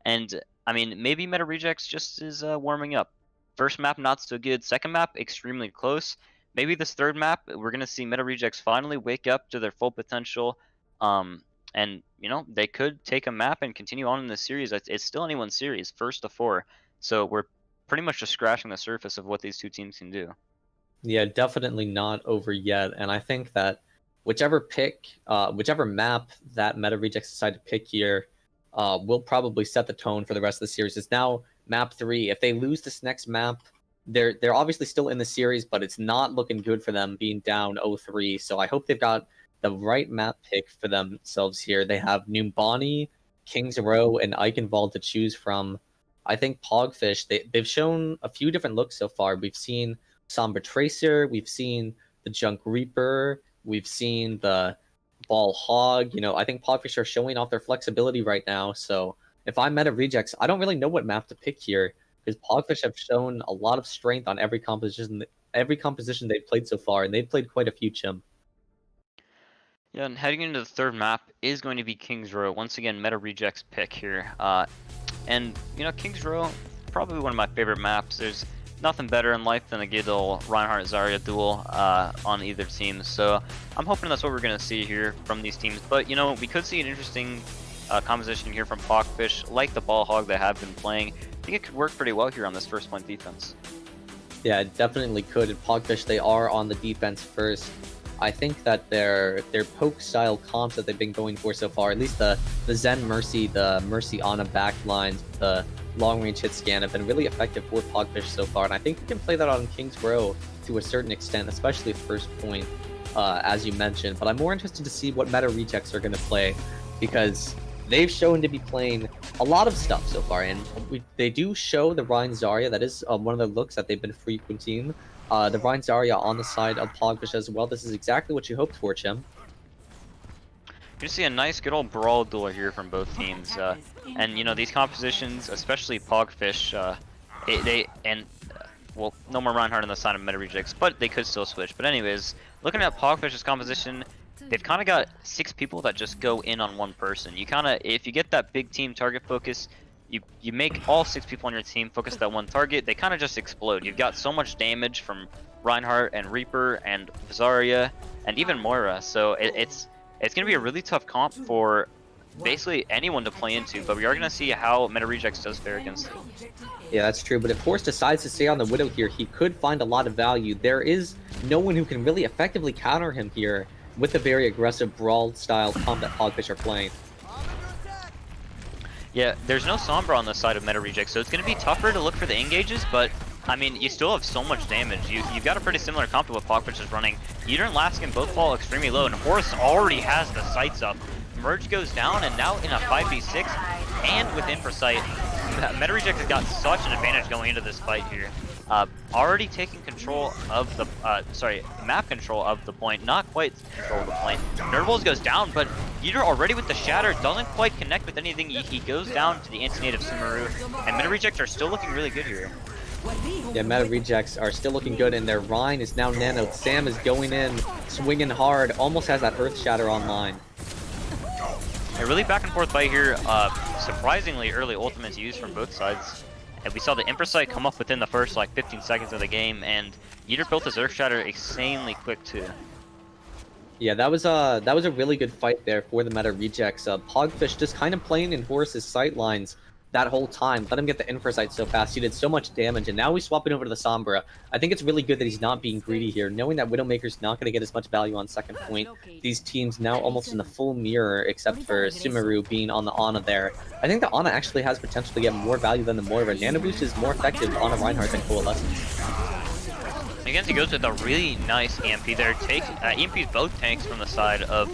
And, I mean, maybe Meta Rejects just is warming up. First map, not so good. Second map, extremely close. Maybe this third map, we're going to see Meta Rejects finally wake up to their full potential. And, you know, they could take a map and continue on in the series. It's still anyone's series, first to 4. So we're pretty much just scratching the surface of what these two teams can do. Yeah, definitely not over yet. And I think that whichever map that Meta Rejects decide to pick here, will probably set the tone for the rest of the series. It's now map 3. If they lose this next map, they're obviously still in the series, but it's not looking good for them being down 0-3. So I hope they've got the right map pick for themselves here. They have Numbani, Kings Row, and Eichenwald to choose from. I think Pogfish, they've shown a few different looks so far. We've seen Sombra Tracer, we've seen the Junk Reaper, we've seen the Ball Hog. You know, I think Pogfish are showing off their flexibility right now. So if I'm Meta Rejects, I don't really know what map to pick here because Pogfish have shown a lot of strength on every composition they've played so far, and they've played quite a few, Chim. Yeah, and heading into the third map is going to be Kings Row. Once again, Meta Rejects pick here. And, you know, Kings Row, probably one of my favorite maps. There's nothing better in life than a good old Reinhardt-Zarya duel on either team. So I'm hoping that's what we're going to see here from these teams. But, you know, we could see an interesting composition here from Pogfish, like the Ball Hog they have been playing. I think it could work pretty well here on this first point defense. Yeah, it definitely could. At Pogfish, they are on the defense first. I think that their poke style comps that they've been going for so far, at least the Zen Mercy, the Mercy Ana backlines, the long range hit scan have been really effective for Pogfish so far, and I think we can play that on Kings Row to a certain extent, especially at first point, as you mentioned. But I'm more interested to see what Meta Rejects are going to play, because they've shown to be playing a lot of stuff so far, and they do show the Rein Zarya. That is one of the looks that they've been frequenting. The Rein Zarya on the side of Pogfish as well. This is exactly what you hoped for, Chim. You see a nice good old brawl duel here from both teams. And, you know, these compositions, especially Pogfish, well, no more Reinhardt on the side of Meta Rejects, but they could still switch. But anyways, looking at Pogfish's composition, they've kind of got 6 people that just go in on one person. You kind of, if you get that big team target focus, you make all 6 people on your team focus that one target, they kind of just explode. You've got so much damage from Reinhardt and Reaper and Zarya and even Moira, so it's going to be a really tough comp for basically anyone to play into, but we are going to see how Meta Rejects does fare against it. Yeah, that's true, but if Force decides to stay on the Widow here, he could find a lot of value. There is no one who can really effectively counter him here with the very aggressive brawl-style comp that Pogfish are playing. Yeah, there's no Sombra on the side of Meta Rejects, so it's going to be tougher to look for the engages, but I mean, you still have so much damage. You've got a pretty similar comp to what Pogfish is running. Eater and Laskin both fall extremely low, and Horus already has the sights up. Merge goes down, and now in a 5v6 and with Infrasight, Meta Rejects has got such an advantage going into this fight here. Already taking control of the, map control of the point, not quite control of the point. Nerdwolves goes down, but Eater already with the Shatter doesn't quite connect with anything. He goes down to the anti-native Sumeru, and Meta Rejects are still looking really good here. Yeah, Meta Rejects are still looking good, and their Rein is now nanoed. Sam is going in, swinging hard, almost has that Earth Shatter online. A really back and forth fight here. Surprisingly early ultimates used from both sides. And we saw the Infrasight come up within the first like 15 seconds of the game, and Eater built his Earth Shatter insanely quick too. Yeah, that was a really good fight there for the Meta Rejects. Pogfish just kind of playing in Horus's sight lines that whole time. Let him get the Infrasight so fast. He did so much damage, and now he's swapping over to the Sombra. I think it's really good that he's not being greedy here, knowing that Widowmaker's not going to get as much value on second point. These teams now almost in the full mirror, except for Sumeru being on the Ana there. I think the Ana actually has potential to get more value than the Moira. Nano Boost is more effective on a Reinhardt than Coalescence. Again, he goes with a really nice EMP there. EMPs both tanks from the side of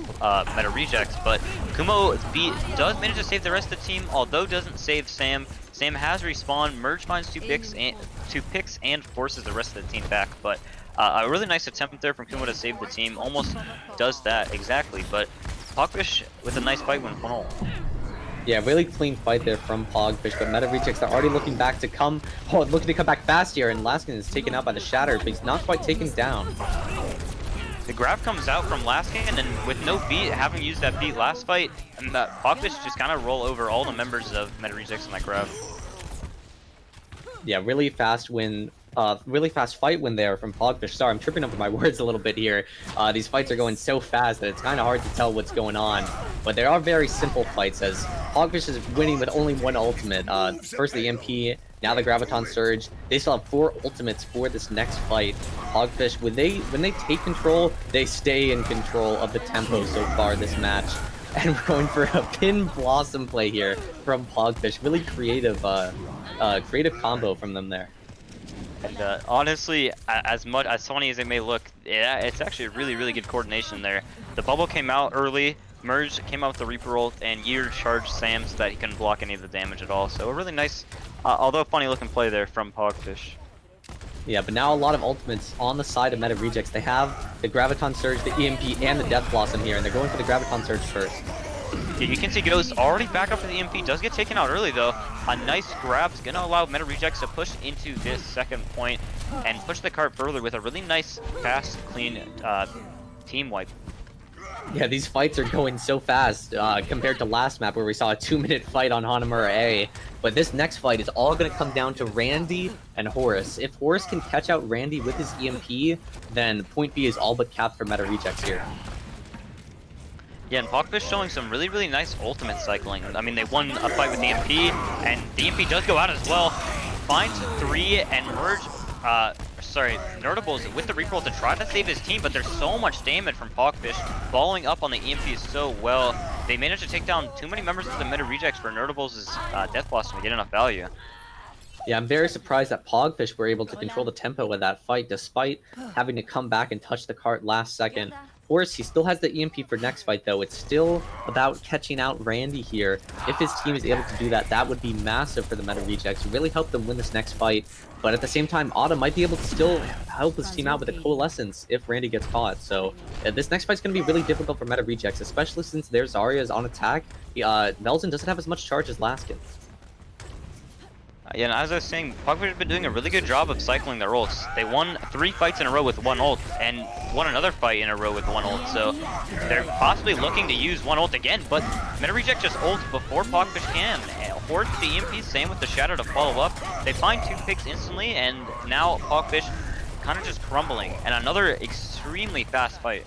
Meta Rejects, but Kumo does manage to save the rest of the team, although doesn't save Sam. Sam has respawned, Merge finds two picks and forces the rest of the team back, but a really nice attempt there from Kumo to save the team. Almost does that exactly, but Pogfish with a nice fight win 1-0. Yeah, really clean fight there from Pogfish, but Meta Rejects are already looking back to come, looking to come back fast here, and Laskin is taken out by the Shatter, but he's not quite taken down. The grab comes out from Laskin, and with no beat, having used that beat last fight, and Pogfish just kind of roll over all the members of Meta Rejects on that grab. Yeah, really fast win. Really fast fight win there from Pogfish. Sorry, I'm tripping over my words a little bit here. These fights are going so fast that it's kind of hard to tell what's going on. But they are very simple fights, as Pogfish is winning with only one ultimate. First the EMP, now the Graviton Surge. They still have 4 ultimates for this next fight. Pogfish, when they take control, they stay in control of the tempo so far this match. And we're going for a Pin Blossom play here from Pogfish. Really creative, creative combo from them there. And honestly, as funny as it may look, yeah, it's actually a really good coordination there. The bubble came out early, Merge came out with the Reaper ult, and Year charged Sam so that he couldn't block any of the damage at all. So a really nice, although funny looking play there from Pogfish. Yeah, but now a lot of ultimates on the side of Meta Rejects. They have the Graviton Surge, the EMP, and the Death Blossom here, and they're going for the Graviton Surge first. Yeah, you can see Ghost already back up to the EMP, does get taken out early though. A nice grab's gonna allow Meta Rejects to push into this second point and push the cart further with a really nice, fast, clean team wipe. Yeah, these fights are going so fast compared to last map where we saw a 2-minute fight on Hanamura A. But this next fight is all going to come down to Randy and Horus. If Horus can catch out Randy with his EMP, then point B is all but capped for Meta Rejects here. Yeah, and Pogfish showing some really nice ultimate cycling. I mean, they won a fight with the EMP, and the EMP does go out as well. Finds 3 and Merge, Nerdables with the Reaper ult to try to save his team, but there's so much damage from Pogfish following up on the EMP so well. They managed to take down too many members of the Meta Rejects for Nerdables' Death Blossom to get enough value. Yeah, I'm very surprised that Pogfish were able to control the tempo of that fight despite having to come back and touch the cart last second. Horus, he still has the EMP for next fight though. It's still about catching out Randy here. If his team is able to do that, that would be massive for the Meta Rejects. Really help them win this next fight. But at the same time, Otta might be able to still help his team out with a Coalescence if Randy gets caught. So this next fight's going to be really difficult for Meta Rejects, especially since their Zarya is on attack. Melzen doesn't have as much charge as Laskin. Yeah, and as I was saying, Pogfish has been doing a really good job of cycling their ults. They won 3 fights in a row with 1 ult, and won another fight in a row with 1 ult, so they're possibly looking to use 1 ult again, but Meta Reject just ults before Pogfish can. Horde the EMP, same with the Shadow to follow up. They find 2 picks instantly, and now Pogfish kind of just crumbling, and another extremely fast fight.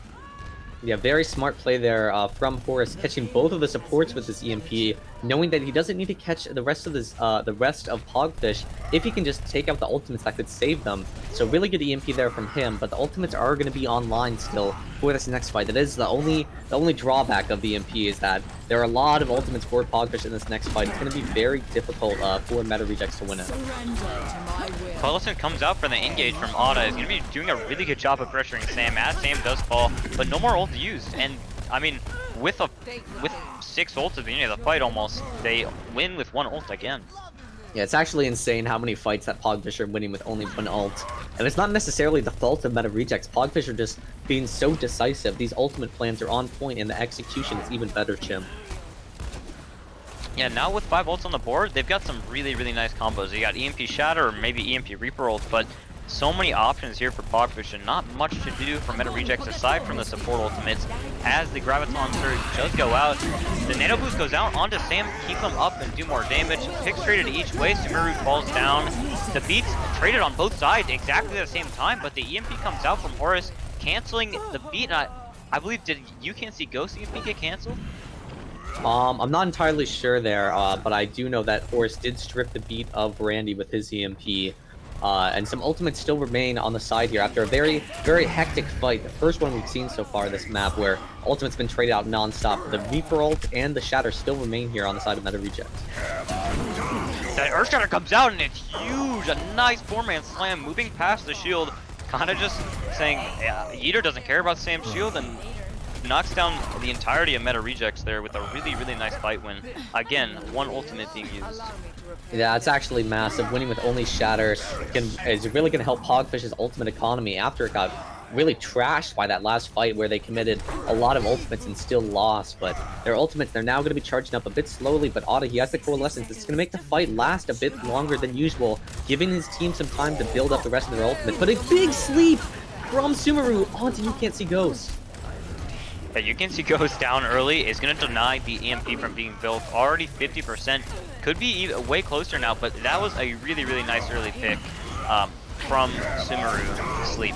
Yeah, very smart play there from Horus, catching both of the supports with his EMP, knowing that he doesn't need to catch the rest of Pogfish if he can just take out the ultimates that could save them. So really good EMP there from him, but the ultimates are going to be online still for this next fight. That is the only drawback of the EMP, is that there are a lot of ultimates for Pogfish in this next fight. It's going to be very difficult for Meta Rejects to win it. Coalescence comes out for the engage from Otta. He's going to be doing a really good job of pressuring Sam, as Sam does fall, but no more ults used. And I mean, with 6 ults at the beginning of the fight almost, they win with 1 ult again. Yeah, it's actually insane how many fights that Pogfish are winning with only 1 ult. And it's not necessarily the fault of Meta Rejects. Pogfish are just being so decisive. These ultimate plans are on point, and the execution is even better, Chim. Yeah, now with 5 ults on the board, they've got some really nice combos. You got EMP Shatter or maybe EMP Reaper ult, but so many options here for Pogfish and not much to do for Meta Rejects aside from the support ultimates. As the Graviton Surge does go out, the Nano Boost goes out onto Sam to keep him up and do more damage. Picks traded each way, Sumeru falls down. The beats traded on both sides exactly at the same time, but the EMP comes out from Horus, canceling the beat. I believe, did you can't see Ghost EMP get canceled? I'm not entirely sure there, but I do know that Horus did strip the beat of Randy with his EMP. And some ultimates still remain on the side here after a very hectic fight. The first one we've seen so far this map, where ultimate's been traded out non-stop. The Reaper ult and the Shatter still remain here on the side of Meta Rejects. That Earth Shatter comes out and it's huge! A nice 4-man slam moving past the shield. Kind of just saying, yeah, Yeater doesn't care about Sam's shield, and knocks down the entirety of Meta Rejects there with a really nice fight win. Again, 1 ultimate being used. Yeah, it's actually massive. Winning with only Shatter is really going to help Pogfish's ultimate economy after it got really trashed by that last fight where they committed a lot of ultimates and still lost. But their ultimates, they're now going to be charging up a bit slowly. But Otta, he has the Coalescence. It's going to make the fight last a bit longer than usual, giving his team some time to build up the rest of their ultimate. But a big sleep from Sumeru onto You Can't See Ghost. Yeah, You Can See Ghost down early is going to deny the EMP from being built. Already 50%. Could be even way closer now, but that was a really, really nice early pick from Sumeru Sleep.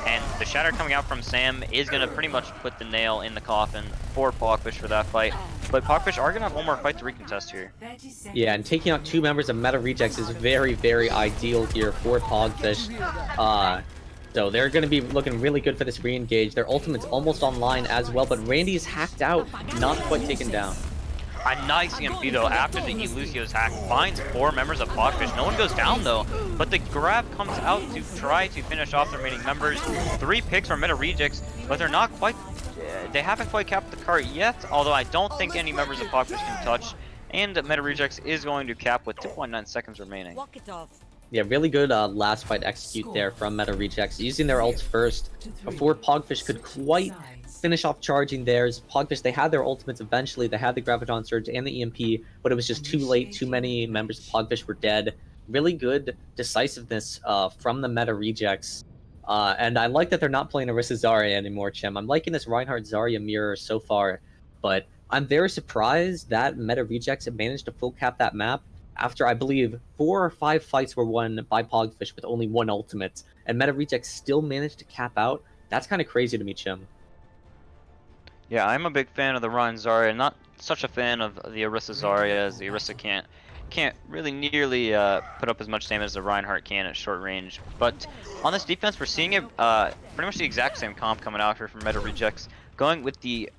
And the Shatter coming out from Sam is going to pretty much put the nail in the coffin for Pogfish for that fight. But Pogfish are going to have one more fight to recontest here. Yeah, and taking out 2 members of Meta Rejects is very, very ideal here for Pogfish. So they're going to be looking really good for this re-engage. Their ultimate's almost online as well, but Randy is hacked out, not quite taken down. A nice EMP though after the Elusio's hack finds 4 members of Pogfish. No one goes down though, but the grab comes out to try to finish off the remaining members. 3 picks from Meta Rejects, but they're not quite, they haven't quite capped the cart yet, although I don't think any members of Pogfish can touch. And Meta Rejects is going to cap with 2.9 seconds remaining. Walk it off. Yeah, really good last fight execute there from Meta Rejects, using their ults first before Pogfish could quite finish off charging theirs. Pogfish, they had their ultimates eventually. They had the Graviton Surge and the EMP, but it was just too late. Too many members of Pogfish were dead. Really good decisiveness from the Meta Rejects. And I like that they're not playing Orisa Zarya anymore, Chim. I'm liking this Reinhardt Zarya mirror so far, but I'm very surprised that Meta Rejects have managed to full cap that map after, I believe, 4 or 5 fights were won by Pogfish with only 1 ultimate, and Meta Rejects still managed to cap out. That's kind of crazy to me, Chim. Yeah, I'm a big fan of the Ryan Zarya, not such a fan of the Orisa Zarya, as the Orisa can't really nearly put up as much damage as the Reinhardt can at short range. But on this defense, we're seeing it pretty much the exact same comp coming out here from Meta Rejects, going with the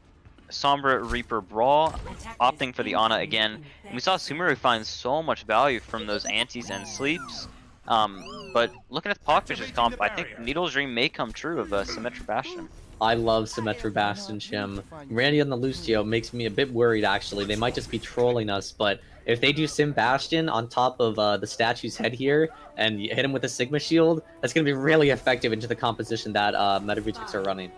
Sombra Reaper Brawl, opting for the Ana again. And we saw Sumeru find so much value from those antis and sleeps. But looking at Pogfish's comp, I think Needle's dream may come true of Symmetra Bastion. I love Symmetra Bastion, Chim. Randy and the Lucio makes me a bit worried, actually. They might just be trolling us, but if they do Sim Bastion on top of the statue's head here, and you hit him with a Sigma Shield, that's going to be really effective into the composition that Meta Rejects are running.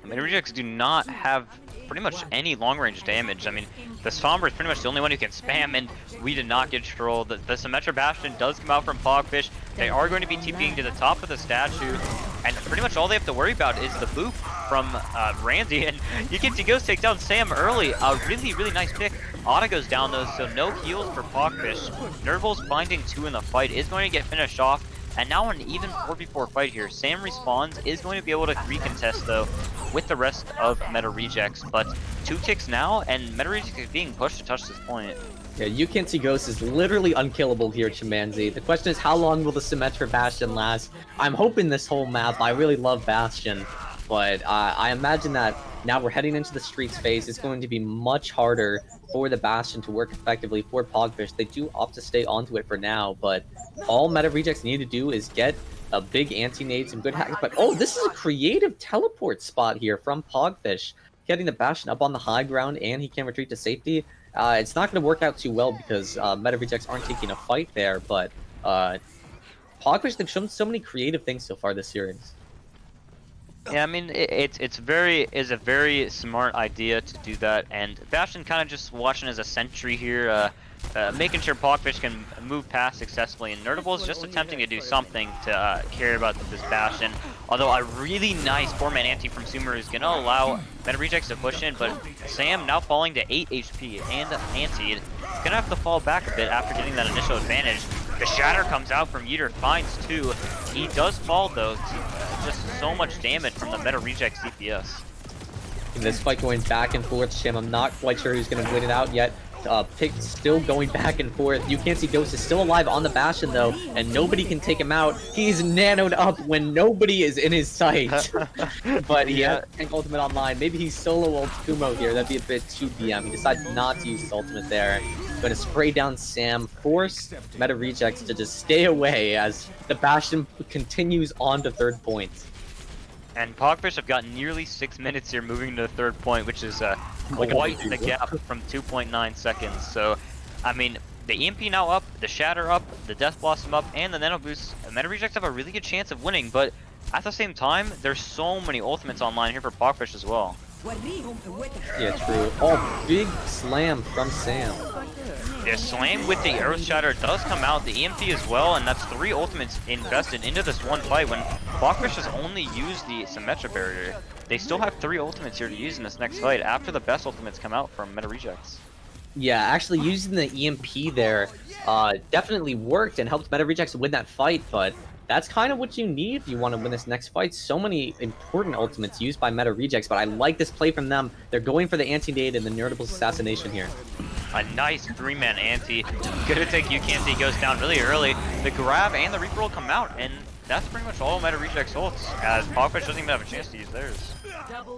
Meta Rejects do not have pretty much any long-range damage. I mean, the Sombra is pretty much the only one who can spam, and we did not get trolled. The Symmetra Bastion does come out from Pogfish. They are going to be TPing to the top of the statue, and pretty much all they have to worry about is the boop from Randy, and You Can See Ghost takes down Sam early. A really, really nice pick. Otta goes down though, so no heals for Pogfish. Nerval's finding 2 in the fight is going to get finished off. And now an even 4v4 fight here. Sam respawns, is going to be able to recontest though with the rest of Meta Rejects, but 2 ticks now, and Meta Rejects is being pushed to touch this point. Yeah, You Can't See Ghost is literally unkillable here, Chimanzi. The question is, how long will the Symmetra Bastion last? I'm hoping this whole map. I really love Bastion, but I imagine that now we're heading into the Streets phase. It's going to be much harder for the Bastion to work effectively for Pogfish. They do opt to stay onto it for now, but all Meta Rejects need to do is get a big anti-nade, some good hacks. But oh, this is a creative teleport spot here from Pogfish, getting the Bastion up on the high ground, and he can retreat to safety. It's not going to work out too well because Meta Rejects aren't taking a fight there, but Pogfish, they've shown so many creative things so far this series. Yeah, I mean, it's a very smart idea to do that, and Bastion kind of just watching as a sentry here, making sure Pogfish can move past successfully, and Nerdable is just attempting to do something to care about this Bastion. Although a really nice 4-man anti from Sumeru is going to allow Meta Rejects to push in, but Sam now falling to 8 HP and antied, going to have to fall back a bit after getting that initial advantage. The Shatter comes out from Yeeter, finds 2. He does fall though to just so much damage from the Meta Reject CPS. In this fight going back and forth, Shim, I'm not quite sure who's going to win it out yet. Pick still going back and forth. You Can't See Ghost is still alive on the Bastion though, and nobody can take him out. He's nanoed up when nobody is in his sight. But he has Tank Ultimate online. Maybe he's solo ult Kumo here. That'd be a bit too BM. He decides not to use his ultimate there. Going to spray down Sam, force Meta Rejects to just stay away as the Bastion continues on to 3rd point. And Pogfish have got nearly 6 minutes here moving to the 3rd point, which is quite the gap from 2.9 seconds. So, I mean, the EMP now up, the Shatter up, the Death Blossom up, and the Nano Boost. Meta Rejects have a really good chance of winning, but At the same time, there's so many ultimates online here for Pogfish as well. Yeah, true. Oh, big slam from Sam. Yeah, Slam with the Arrow Shatter does come out, the EMP as well, and that's 3 ultimates invested into this one fight when Pogfish has only used the Symmetra barrier. They still have 3 ultimates here to use in this next fight after the best ultimates come out from Meta Rejects. Yeah, actually using the EMP there definitely worked and helped Meta Rejects win that fight, but that's kind of what you need if you want to win this next fight. So many important ultimates used by Meta Rejects, but I like this play from them. They're going for the anti-nade and the Nerdable's assassination here. A nice 3-man anti. Gonna take UCanT, goes down really early. The grab and the Reaper will come out, and that's pretty much all Meta Rejects ults, as Pogfish doesn't even have a chance to use theirs.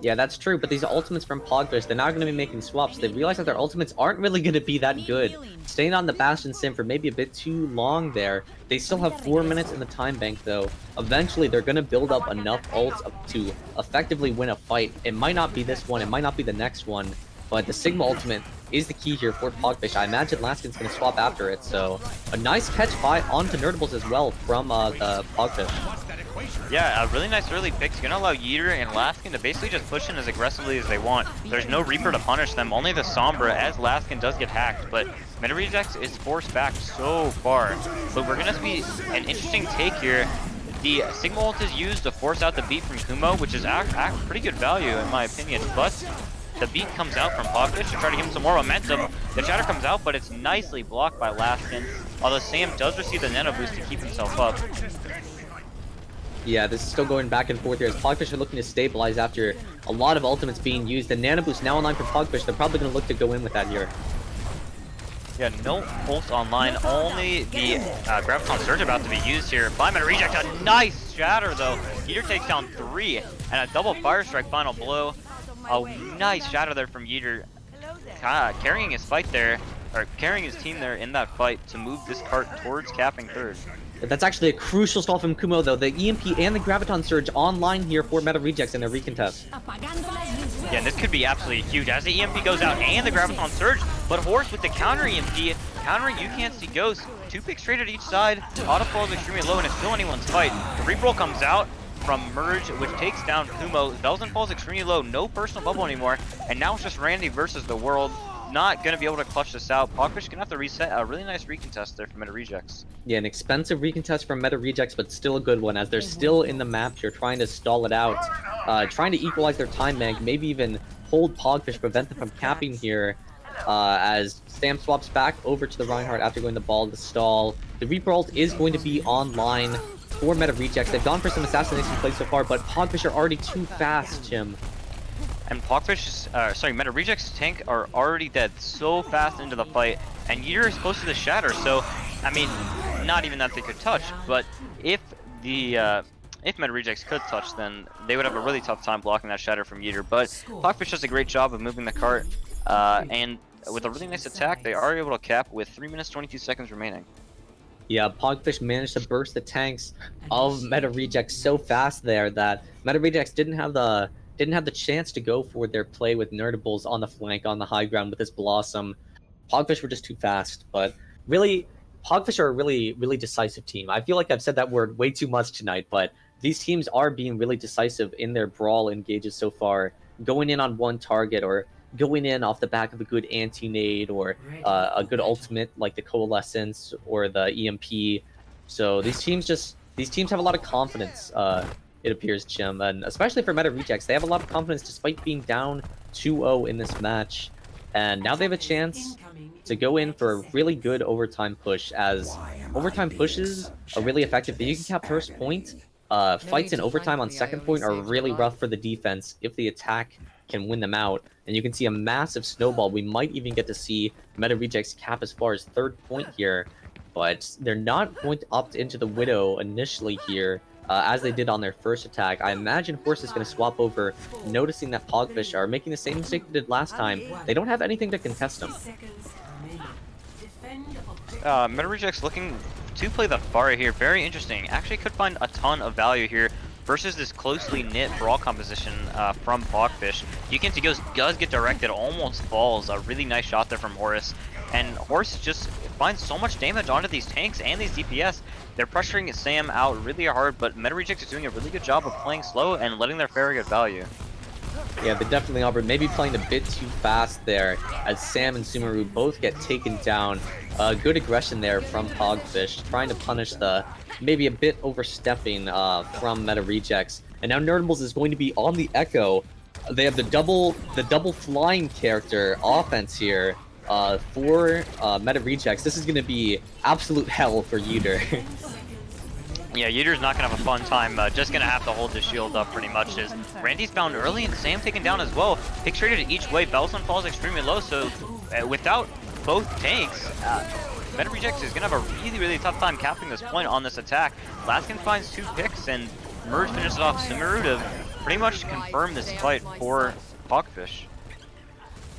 Yeah, that's true, but these ultimates from Pogfish, they're not going to be making swaps. They realize that their ultimates aren't really going to be that good. Staying on the Bastion Sim for maybe a bit too long there. They still have 4 minutes in the time bank, though. Eventually, they're going to build up enough ults to effectively win a fight. It might not be this one, it might not be the next one, but the Sigma ultimate is the key here for Pogfish. I imagine Laskin's going to swap after it, so a nice catch by onto Nerdables as well from the Pogfish. Yeah, a really nice early pick. It's going to allow Yeeter and Laskin to basically just push in as aggressively as they want. There's no Reaper to punish them, only the Sombra, as Laskin does get hacked, but Meta Rejects is forced back so far. But we're going to see an interesting take here. The Sigma ult is used to force out the beat from Kumo, which is pretty good value in my opinion, but the beat comes out from Pogfish to try to give him some more momentum. The shatter comes out, but it's nicely blocked by Laskin, although Sam does receive the nano boost to keep himself up. Yeah, this is still going back and forth here as Pogfish are looking to stabilize after a lot of ultimates being used. The nano boost now online for Pogfish. They're probably going to look to go in with that here. Yeah, no ult online, only the Graviton Surge about to be used here by Meta Reject. A nice shatter though. Yeeter takes down 3 and a double Fire Strike final blow. A nice shatter there from Yeeter, carrying his fight there, or carrying his team there in that fight to move this cart towards capping 3rd. That's actually a crucial stall from Kumo though. The EMP and the Graviton Surge online here for Meta Rejects in a recontest. Yeah, and this could be absolutely huge as the EMP goes out and the Graviton Surge, but Horse with the counter EMP, countering UCanT Ghost. 2 picks straight at each side, auto falls extremely low and it's still anyone's fight. The Reaper comes out from Merge, which takes down Kumo. Velzen falls extremely low, no personal bubble anymore, and now it's just Randy versus the world. Not going to be able to clutch this out. Pogfish gonna have to reset. A really nice recontest there from Meta Rejects. Yeah, an expensive recontest from Meta Rejects, but still a good one as they're still in the map here trying to stall it out, trying to equalize their time bank, maybe even hold Pogfish, prevent them from capping here, as Sam swaps back over to the Reinhardt after going the ball to stall. The Reaper ult is going to be online for Meta Rejects. They've gone for some assassination plays so far, but Pogfish are already too fast, Jim. And Pogfish, Meta Rejects tank are already dead so fast into the fight, and Yeeter is close to the shatter, so, I mean, not even that they could touch, but if Meta Rejects could touch, then they would have a really tough time blocking that shatter from Yeeter, but Pogfish does a great job of moving the cart, and with a really nice attack, they are able to cap with 3 minutes 22 seconds remaining. Yeah, Pogfish managed to burst the tanks of Meta Rejects so fast there that Meta Rejects didn't have the chance to go for their play with Nerdables on the flank, on the high ground with this Blossom. Pogfish were just too fast, but really, Pogfish are a really, really decisive team. I feel like I've said that word way too much tonight, but these teams are being really decisive in their brawl engages so far, going in on one target or going in off the back of a good anti-nade or a good ultimate like the Coalescence or the EMP. So these teams have a lot of confidence, it appears, Jim, and especially for Meta Rejects, they have a lot of confidence despite being down 2-0 in this match, and now they have a chance to go in for a really good overtime push, as overtime pushes are really effective. If you can cap first point, fights in overtime on second point are really rough for the defense if the attack can win them out, and you can see a massive snowball. We might even get to see Meta Rejects cap as far as third point here, but they're not going to opt into the Widow initially here, as they did on their first attack. I imagine Horse is going to swap over, noticing that Pogfish are making the same mistake they did last time. They don't have anything to contest them. Meta Rejects looking to play the Pharah here. Very interesting. Actually could find a ton of value here. versus this closely knit brawl composition from Pogfish. You can see Ghost does get directed, almost falls. A really nice shot there from Horus. And Horus just finds so much damage onto these tanks and these DPS. They're pressuring Sam out really hard, but Meta Rejects is doing a really good job of playing slow and letting their fair get value. Yeah, they definitely are, but maybe playing a bit too fast there as Sam and Sumeru both get taken down. Good aggression there from Pogfish, trying to punish the maybe a bit overstepping from Meta Rejects. And now Nerdables is going to be on the Echo. They have the double flying character offense here for Meta Rejects. This is going to be absolute hell for Yeeter. Yeah, Yeeter's not going to have a fun time, just going to have to hold his shield up pretty much. As Randy's found early and Sam taken down as well. Picks traded each way, Bellson falls extremely low, so without both tanks, Meta Rejects is going to have a really, really tough time capping this point on this attack. Laskin finds 2 picks and Merge finishes off Sumeru to pretty much confirm this fight for Pogfish.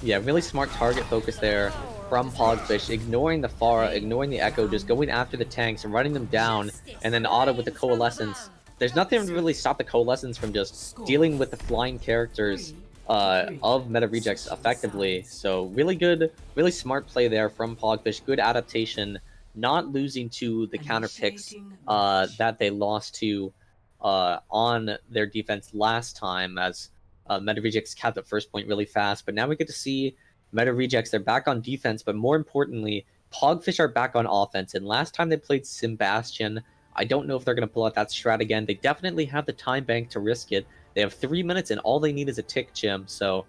Yeah, really smart target focus there from Pogfish, ignoring the Pharah, ignoring the Echo, just going after the tanks and running them down, and then Auto with the Coalescence. There's nothing to really stop the Coalescence from just dealing with the flying characters of Meta Rejects effectively. So really good, really smart play there from Pogfish. Good adaptation, not losing to the counter picks that they lost to on their defense last time, as Meta Rejects capped up first point really fast. But now we get to see Meta Rejects, they're back on defense, but more importantly, Pogfish are back on offense. And last time they played Sebastian, I don't know if they're going to pull out that strat again. They definitely have the time bank to risk it. They have 3 minutes and all they need is a tick gem. So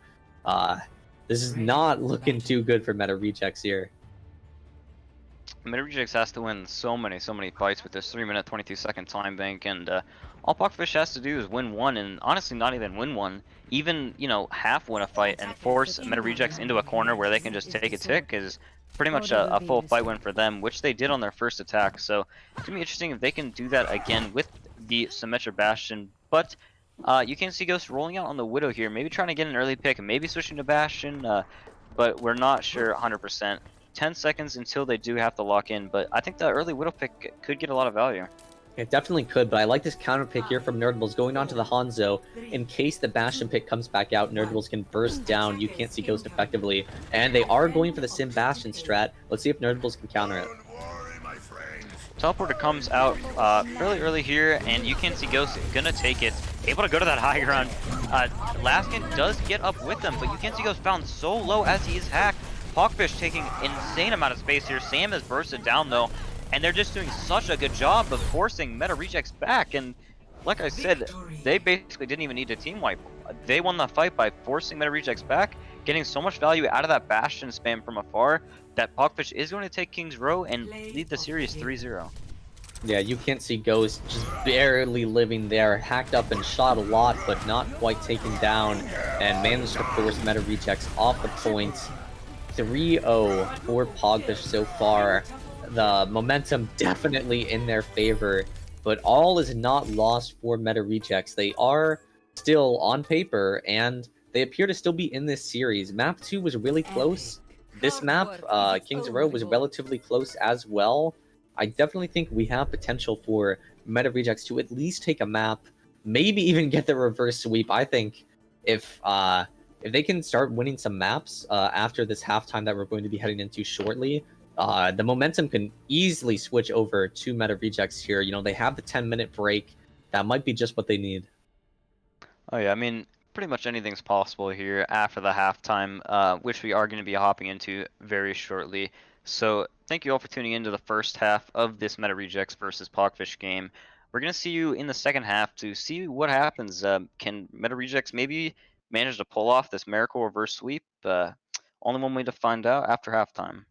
this is not looking too good for Meta Rejects here. Meta Rejects has to win so many fights with this 3-minute 22-second time bank, and all Pogfish has to do is win one, and honestly not even win one, even, you know, half win a fight and force Meta Rejects into a corner where they can just take a tick is pretty much a full fight win for them, which they did on their first attack. So it's gonna be interesting if they can do that again with the Symmetra Bastion. But you can see Ghost rolling out on the Widow here, maybe trying to get an early pick and maybe switching to Bastion, but we're not sure 100%. 10 seconds until they do have to lock in, but I think the early Widow pick could get a lot of value. It definitely could, but I like this counter pick here from Nerdables going on to the Hanzo. In case the Bastion pick comes back out, Nerdables can burst down. You can't see Ghost effectively. And they are going for the Sim Bastion strat. Let's see if Nerdables can counter it. Teleporter comes out fairly early here, and you can see Ghost gonna take it. Able to go to that high ground. Laskin does get up with them, but you can see Ghost found so low as he is hacked. Pogfish taking insane amount of space here. Sam is bursted down though, and they're just doing such a good job of forcing Meta Rejects back. And like I said, they basically didn't even need a team wipe. They won the fight by forcing Meta Rejects back, getting so much value out of that Bastion spam from afar that Pogfish is going to take King's Row and lead the series 3-0. Yeah, you can't see Ghost just barely living there, hacked up and shot a lot, but not quite taken down, and managed to force Meta Rejects off the point. 3-0 for Pogfish so far. The momentum definitely in their favor, but all is not lost for Meta Rejects. They are still on paper, and they appear to still be in this series. Map 2 was really close. This map, Kings Row, was relatively close as well. I definitely think we have potential for Meta Rejects to at least take a map, maybe even get the reverse sweep. I think if they can start winning some maps after this halftime that we're going to be heading into shortly, the momentum can easily switch over to Meta Rejects here. You know, they have the 10-minute break. That might be just what they need. Oh yeah, I mean, pretty much anything's possible here after the halftime, which we are going to be hopping into very shortly. So thank you all for tuning into the first half of this Meta Rejects versus Pogfish game. We're going to see you in the second half to see what happens. Can Meta Rejects maybe manage to pull off this miracle reverse sweep? Only one way to find out after halftime.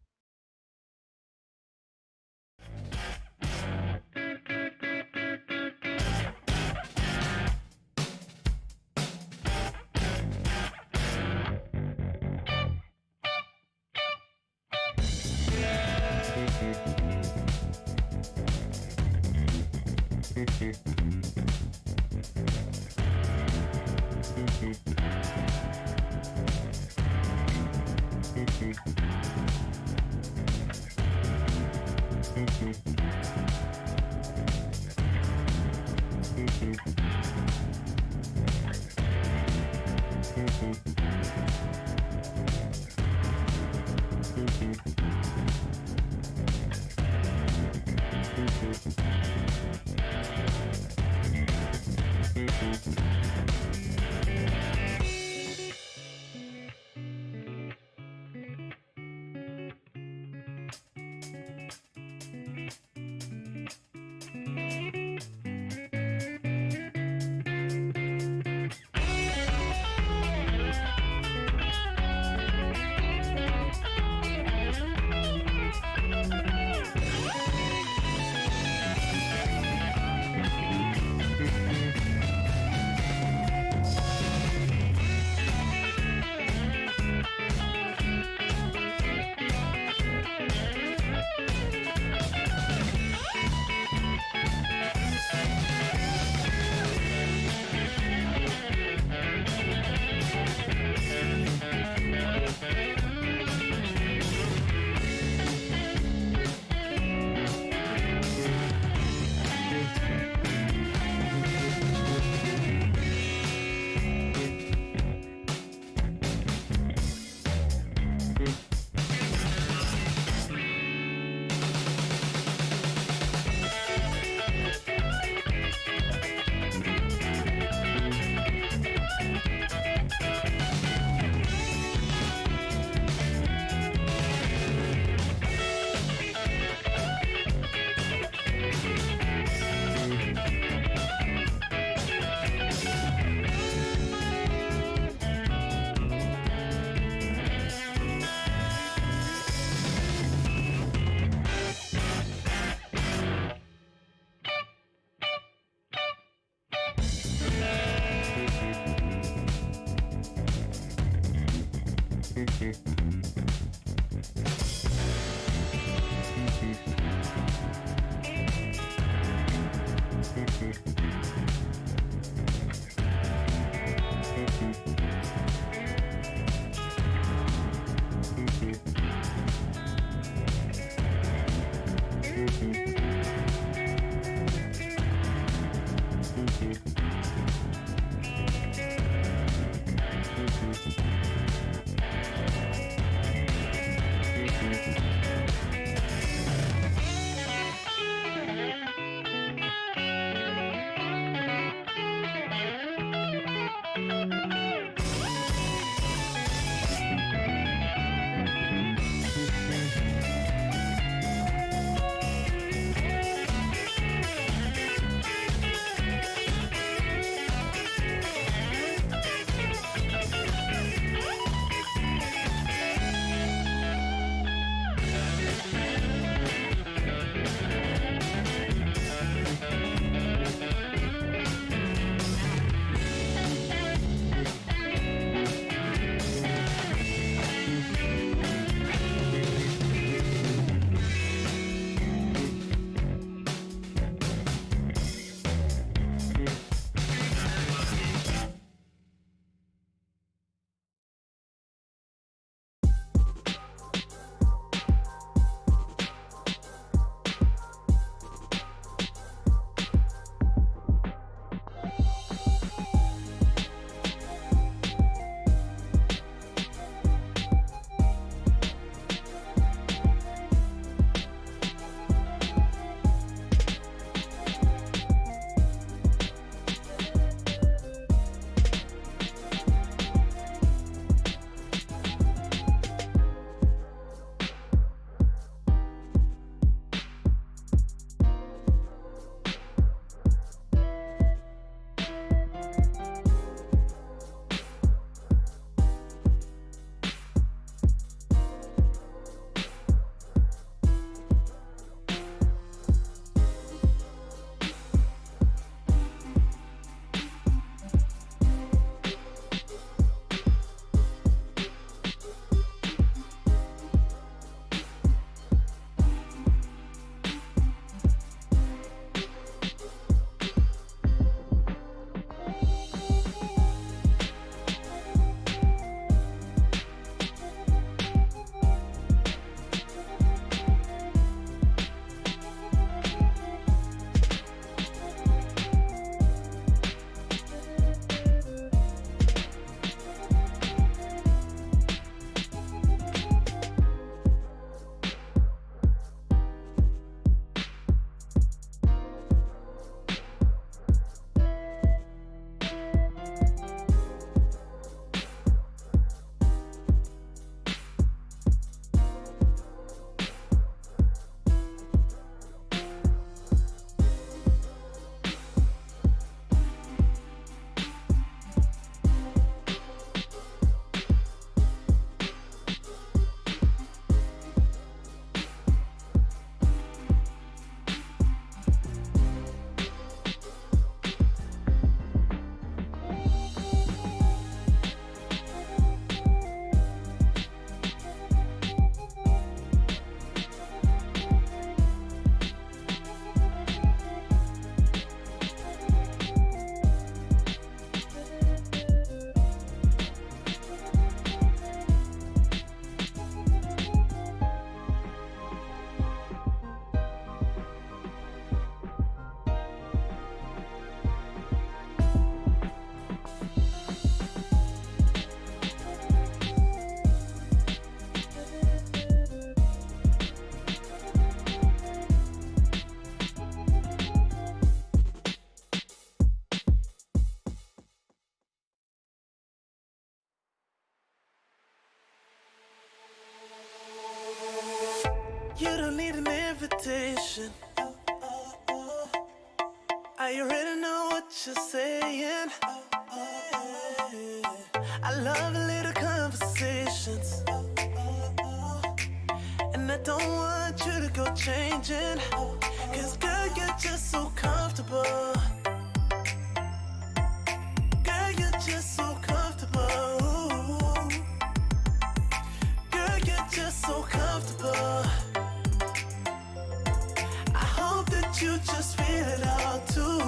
hesitation. I already know what you're saying. I love a little conversations. And I don't want you to go changing. Cause girl, you're just so comfortable. Girl, you're just so comfortable. Girl, you're just so comfortable. I hope that you just feel it all too.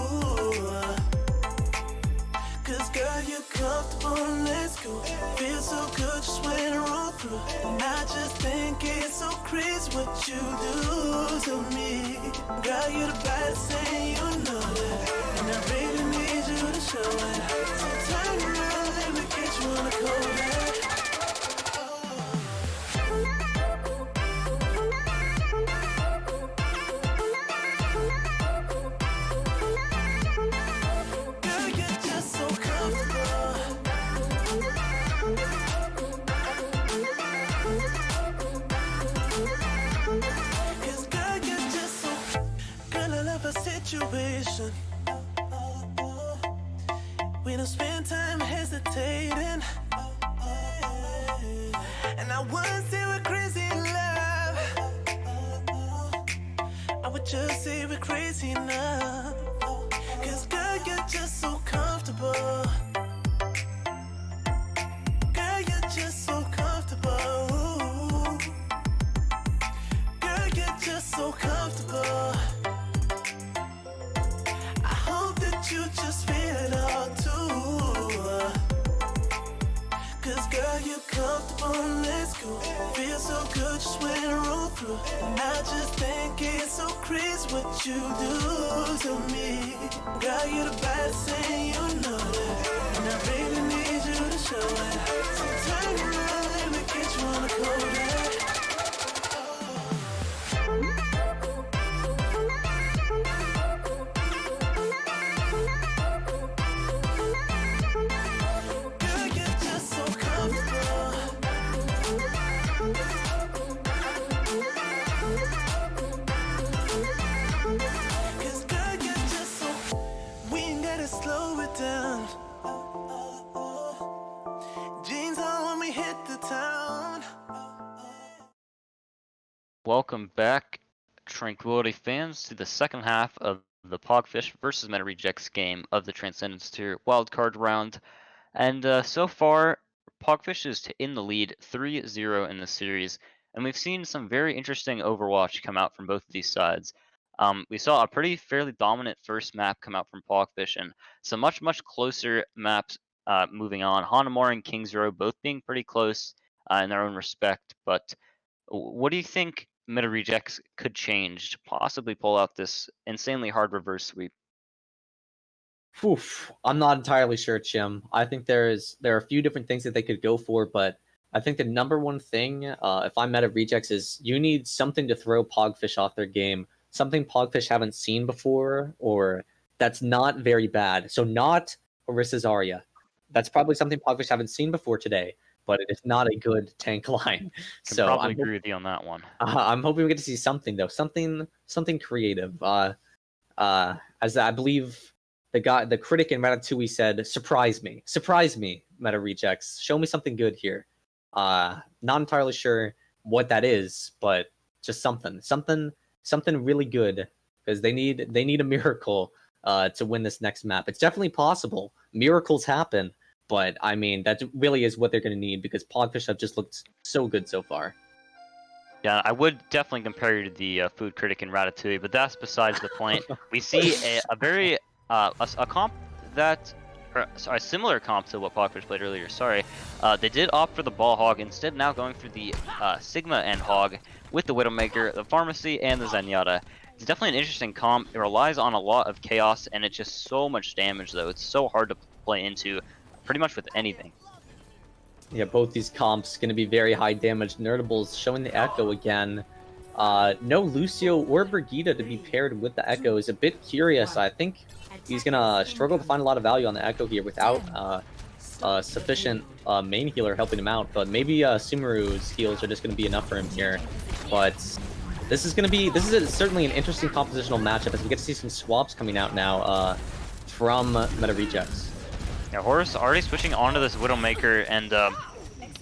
Cause girl, you're comfortable, let's go. Feels so good just when I roll through. And I just think it's so crazy what you do to me. Girl, you're the baddest and you know that. And I really need you to show it. So turn around, let me get you on the cold. Girl, you're just so comfortable. Cause girl, you're just so. Girl, I love a situation. We don't spend time hesitating. And I wouldn't say we're crazy in love. I would just say we're crazy enough. Cause girl, you're just so comfortable. Girl, you're just so comfortable. Girl, you're just so comfortable. I hope that you just feel it all too. Cause girl, you're comfortable, let's go. Feel so good just when I roll through. And I just think it's so crazy what you do to me. Girl, you're the baddest and you know that. And I really need you to show it. So turn around, let me get you on the cold. Girl, you're just so comfortable. Cause girl, you're just so. We ain't gotta slow it down. Jeans on when we hit the town. Welcome back, Tranquility fans, to the second half of the Pogfish versus Meta Rejects game of the Transcendence Tier wildcard round. And so far, Pogfish is in the lead 3-0 in the series, and we've seen some very interesting Overwatch come out from both of these sides. We saw a fairly dominant first map come out from Pogfish, and some much closer maps moving on. Hanamore and Kings Row both being pretty close in their own respect, but what do you think Meta Rejects could change to possibly pull out this insanely hard reverse sweep? Oof, I'm not entirely sure, Chim. I think there are a few different things that they could go for, but I think the number one thing, if I'm Meta Rejects, is you need something to throw Pogfish off their game. Something Pogfish haven't seen before, or that's not very bad. So not Orisa Zarya. That's probably something Pogfish haven't seen before today, but it is not a good tank line. Can So probably agree with you on that one. I'm hoping we get to see something though, something creative. As I believe the critic in Ratatouille said, surprise me, Meta Rejects, show me something good here. Not entirely sure what that is, but just something really good, because they need a miracle to win this next map. It's definitely possible. Miracles happen, but I mean that really is what they're going to need, because Pogfish have just looked so good so far. Yeah, I would definitely compare you to the food critic in Ratatouille, but that's besides the point. We see a very a comp that, or, sorry, a similar comp to what Pogfish played earlier. Sorry, they did opt for the Ball Hog, instead now going for the Sigma and Hog with the Widowmaker, the Pharmacy, and the Zenyatta. It's definitely an interesting comp. It relies on a lot of chaos, and it's just so much damage, though. It's so hard to play into pretty much with anything. Yeah, both these comps going to be very high damage. Nerdables showing the Echo again. No Lucio or Brigitte to be paired with the Echo is a bit curious. I think he's going to struggle to find a lot of value on the Echo here without sufficient main healer helping him out. But maybe Sumeru's heals are just going to be enough for him here. But This is certainly an interesting compositional matchup as we get to see some swaps coming out now from Meta Rejects. Yeah, Horus already switching onto this Widowmaker, and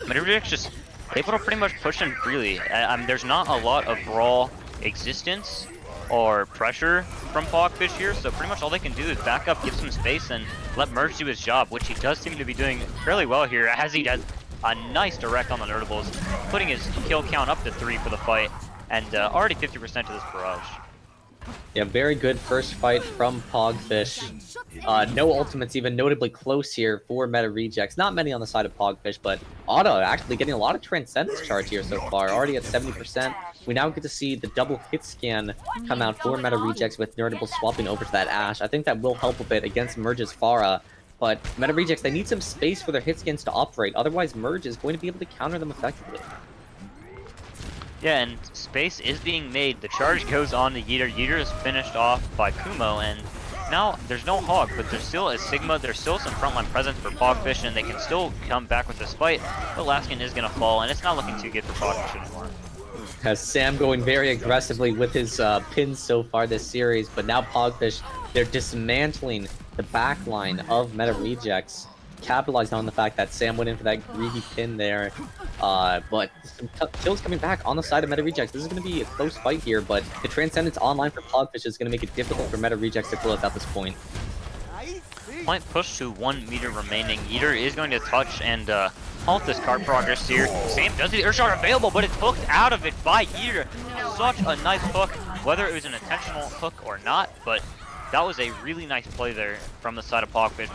Meta Rejects just able to pretty much push in freely. There's not a lot of raw existence or pressure from Pogfish here, so pretty much all they can do is back up, give some space, and let Merge do his job, which he does seem to be doing fairly well here, as he does a nice direct on the Nerdables, putting his kill count up to 3 for the fight, and already 50% to this barrage. Yeah, very good first fight from Pogfish. No ultimates even notably close here for Meta Rejects. Not many on the side of Pogfish, but Otto actually getting a lot of Transcendence charge here so far, already at 70%. We now get to see the double hit scan come out for Meta Rejects with Nerdable swapping over to that Ashe. I think that will help a bit against Merge's Pharah, but Meta Rejects, they need some space for their hit scans to operate, otherwise Merge is going to be able to counter them effectively. Yeah, and space is being made. The charge goes on to Yeeter. Yeeter is finished off by Kumo, and now there's no Hog, but there's still a Sigma. There's still some frontline presence for Pogfish, and they can still come back with this fight. But Laskin is going to fall, and it's not looking too good for Pogfish anymore. Has Sam going very aggressively with his pins so far this series, but now Pogfish, they're dismantling the backline of Meta Rejects, capitalizing on the fact that Sam went in for that greedy pin there. But some kills coming back on the side of Meta Rejects. This is going to be a close fight here, but the Transcendence online for Pogfish is going to make it difficult for Meta Rejects to close at this point. Point push to 1 meter remaining. Yeeter is going to touch and halt this card progress here. Sam does the Earthshot available, but it's hooked out of it by Yeeter. Such a nice hook, whether it was an intentional hook or not, but that was a really nice play there from the side of Pogfish.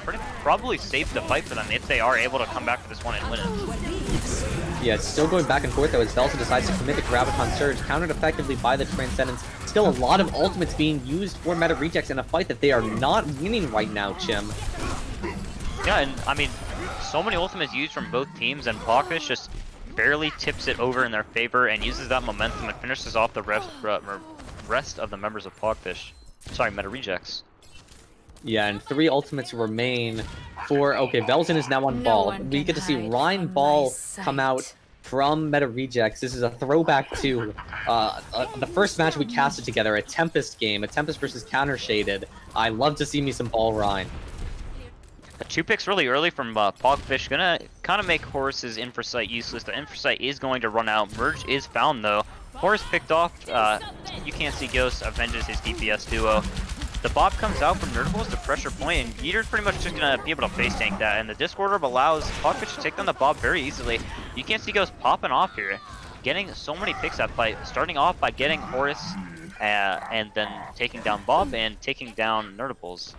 Probably saved the fight for them if they are able to come back for this one and win it. Yeah, it's still going back and forth though as Velsa decides to commit the Graviton Surge, countered effectively by the Transcendence. Still a lot of ultimates being used for Meta Rejects in a fight that they are not winning right now, Chim. Yeah, and I mean, so many ultimates used from both teams, and Pogfish just barely tips it over in their favor and uses that momentum and finishes off the rest of the members of Pogfish. Sorry, Meta Rejects. Yeah, and 3 ultimates remain for... Okay, Velzen is now on Ball. We get to see Ryan Ball come out from Meta Rejects. This is a throwback to the first match we casted together, a Tempest game, a Tempest versus Counter Shaded. I love to see me some Ball Ryan. The 2 picks really early from Pogfish, gonna kind of make Horus's Infrasight useless. The Infrasight is going to run out. Merge is found though. Horus picked off, You Can't See Ghosts, avenges his DPS duo. The Bob comes out from Nerdables to pressure point, and Yeeter's pretty much just gonna be able to face tank that, and the Discord Orb allows Pogfish to take down the Bob very easily. You Can't See Ghosts popping off here, getting so many picks that fight, starting off by getting Horus, and then taking down Bob and taking down Nerdables.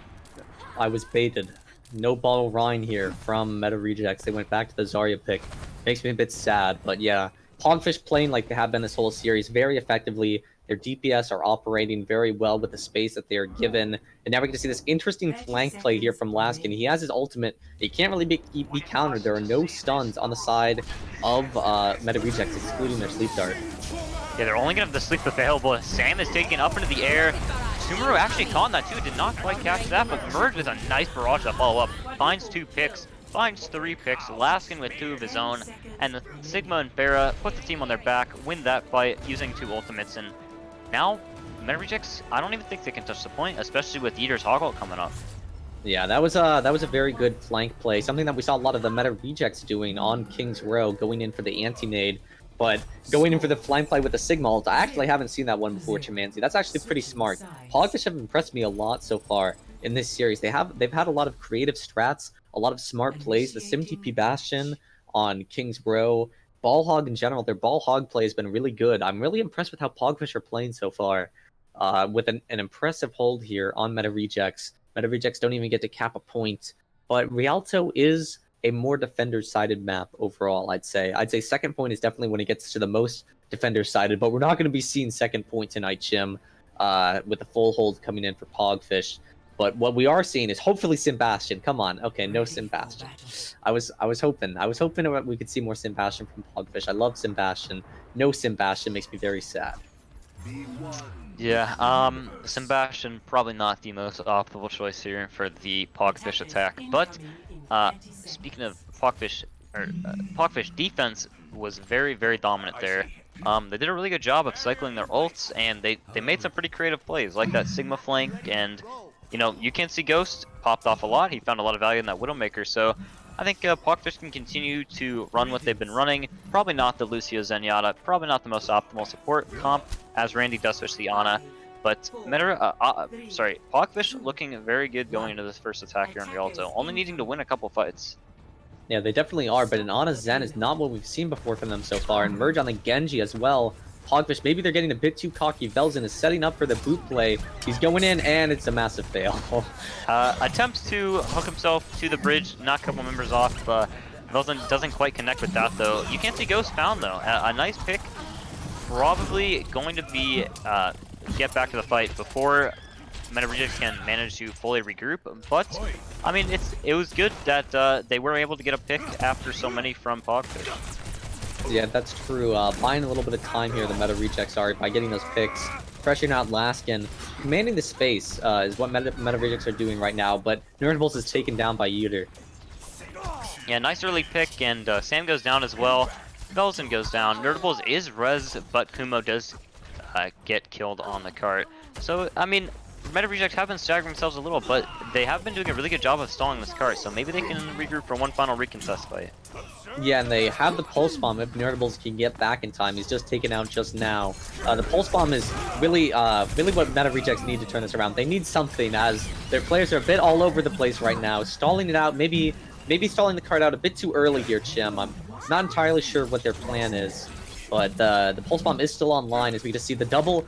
I was baited. No Ball Ryan here from Meta Rejects. They went back to the Zarya pick. Makes me a bit sad, but yeah. Pogfish playing like they have been this whole series very effectively. Their DPS are operating very well with the space that they are given. And now we get to see this interesting flank play here from Laskin. He has his ultimate. He can't really be countered. There are no stuns on the side of Meta Rejects, excluding their Sleep Dart. Yeah, they're only gonna have the sleep available. Sam is taken up into the air. Sumeru actually caught that too, did not quite catch that, but Merge with a nice barrage to follow up. Finds 2 picks, finds 3 picks, Laskin with 2 of his own, and the Sigma and Pharah put the team on their back, win that fight using 2 ultimates, and now Meta Rejects, I don't even think they can touch the point, especially with Yeeter's Hoggle coming up. Yeah, that was a very good flank play, something that we saw a lot of the Meta Rejects doing on King's Row, going in for the anti-nade. But going in for the flank play with the Sigma ult, I actually haven't seen that one before, Chimanzi. That's actually pretty smart. Pogfish have impressed me a lot so far in this series. They've had a lot of creative strats, a lot of smart plays. The SimTP Bastion on King's Row, Ball Hog in general, their Ball Hog play has been really good. I'm really impressed with how Pogfish are playing so far, with an impressive hold here on Meta Rejects. Meta Rejects don't even get to cap a point, but Rialto is a more defender-sided map overall, I'd say. I'd say second point is definitely when it gets to the most defender-sided, but we're not going to be seeing second point tonight, Jim, with the full hold coming in for Pogfish. But what we are seeing is hopefully Bastion. Come on, okay, no Bastion. I was hoping we could see more Bastion from Pogfish. I love Bastion. No Bastion makes me very sad. Yeah, Bastion probably not the most optimal choice here for the Pogfish attack, but speaking of Pogfish, Pogfish defense, was very, very dominant there. They did a really good job of cycling their ults, and they made some pretty creative plays, like that Sigma flank, and, you know, you can't see Ghost popped off a lot. He found a lot of value in that Widowmaker, so I think Pogfish can continue to run what they've been running. Probably not the Lucio Zenyatta, probably not the most optimal support comp, as Randy does switch the Ana. But Pogfish looking very good going into this first attack here on Rialto, only needing to win a couple fights. Yeah, they definitely are, but an Ana Zen is not what we've seen before from them so far, and Merge on the Genji as well. Pogfish, maybe they're getting a bit too cocky. Velzen is setting up for the boot play. He's going in, and it's a massive fail. Attempts to hook himself to the bridge, knock a couple members off. Velzen doesn't quite connect with that, though. You can't see Ghost found, though. A nice pick. Probably going to be get back to the fight before Meta Rejects can manage to fully regroup. But, I mean, it was good that they were able to get a pick after so many from Pogfish. Yeah, that's true. Buying a little bit of time here, the Meta Rejects are, by getting those picks, pressuring out Laskin. Commanding the space is what Meta Rejects are doing right now, but Nerdables is taken down by Yeeter. Yeah, nice early pick, and Sam goes down as well. Velzen goes down. Nerdables is res, but Kumo does get killed on the cart. So, I mean, Meta Rejects have been staggering themselves a little, but they have been doing a really good job of stalling this cart, so maybe they can regroup for one final recontest fight. Yeah, and they have the Pulse Bomb if Nerdables can get back in time. He's just taken out just now. The Pulse Bomb is really what Meta Rejects need to turn this around. They need something, as their players are a bit all over the place right now. Stalling it out, maybe stalling the card out a bit too early here, Chim. I'm not entirely sure what their plan is. But the Pulse Bomb is still online, as we just see the double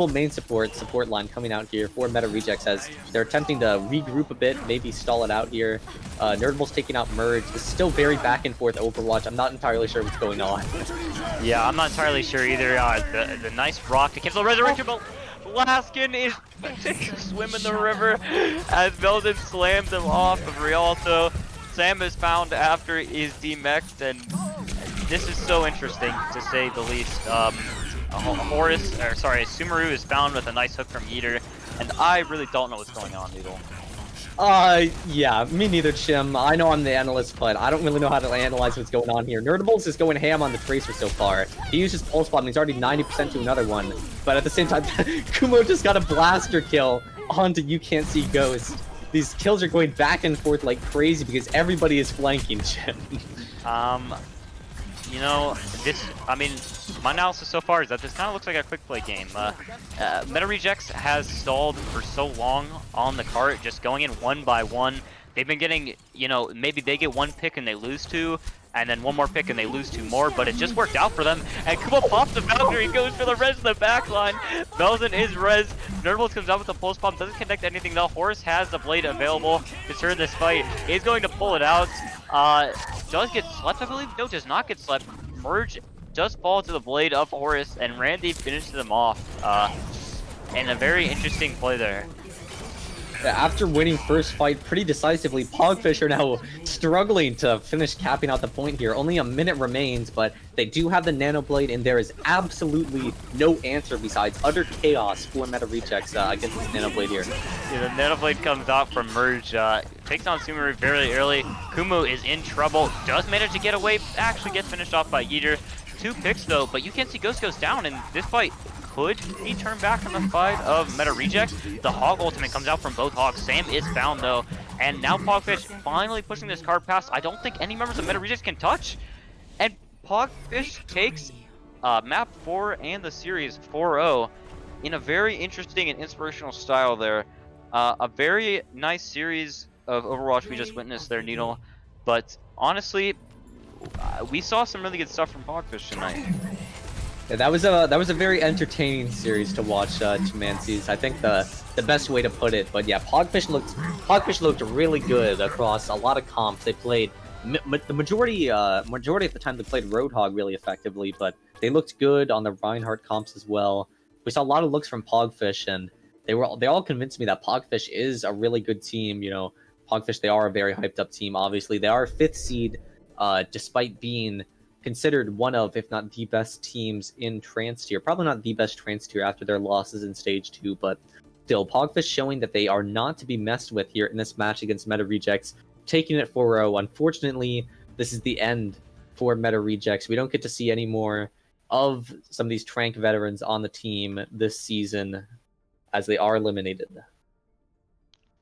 main support line coming out here for Meta Rejects, as they're attempting to regroup a bit, maybe stall it out here. Nerdables taking out Merge. It's still very back and forth Overwatch. I'm not entirely sure what's going on. Yeah, I'm not entirely sure either. The nice rock to cancel Resurrection, but Laskin is swim in the river as Velden slams him off of Rialto. Sam is found after he's demexed, and this is so interesting, to say the least. Sumeru is found with a nice hook from Yeeter, and I really don't know what's going on, Noodle. Yeah, me neither, Chim. I know I'm the analyst, but I don't really know how to analyze what's going on here. Nerdables is going ham on the Tracer so far. He uses Pulse Bomb, and he's already 90% to another one. But at the same time, Kumo just got a blaster kill onto You Can't See Ghost. These kills are going back and forth like crazy because everybody is flanking, Chim. You know, my analysis so far is that this kind of looks like a quick play game. Meta Rejects has stalled for so long on the cart, just going in one by one. They've been getting, you know, maybe they get one pick and they lose two, and then one more pick and they lose two more, but it just worked out for them. And Kumo pops the Valkyrie, goes for the res in the back line. Velzen is res. Nerdables comes out with the Pulse Bomb, doesn't connect anything though. Horus has the blade available to turn this fight. He's going to pull it out. Does get slept, I believe? No, does not get slept. Merge does fall to the blade of Horus, and Randy finishes them off. And a very interesting play there. After winning first fight pretty decisively, Pogfish are now struggling to finish capping out the point here. Only a minute remains, but they do have the Nano Blade, and there is absolutely no answer besides utter chaos for Meta Rejects against this Nano Blade here. Yeah, the Nano Blade comes out from Merge, takes on Sumeru very early. Kumu is in trouble, does manage to get away, actually gets finished off by Yeeter. 2 picks though, but You Can't See Ghost goes down, and this fight could be turned back on the side of Meta Rejects. The Hog ultimate comes out from both Hogs. Sam is found though, and now Pogfish finally pushing this card past. I don't think any members of Meta Rejects can touch, and Pogfish takes map 4 and the series 4-0 in a very interesting and inspirational style there. A very nice series of Overwatch we just witnessed there, Needle, but honestly, we saw some really good stuff from Pogfish tonight. Yeah, that was a very entertaining series to watch, Chimancy's. I think the best way to put it. But yeah, Pogfish looked really good across a lot of comps. They played the majority of the time they played Roadhog really effectively, but they looked good on the Reinhardt comps as well. We saw a lot of looks from Pogfish, and they all convinced me that Pogfish is a really good team. You know, Pogfish, they are a very hyped up team. Obviously, they are 5th seed, despite being considered one of, if not the best teams in Trans Tier. Probably not the best Trans Tier after their losses in Stage 2, but still, Pogfish showing that they are not to be messed with here in this match against Meta Rejects, taking it 4-0. Unfortunately, this is the end for Meta Rejects. We don't get to see any more of some of these Trank veterans on the team this season as they are eliminated.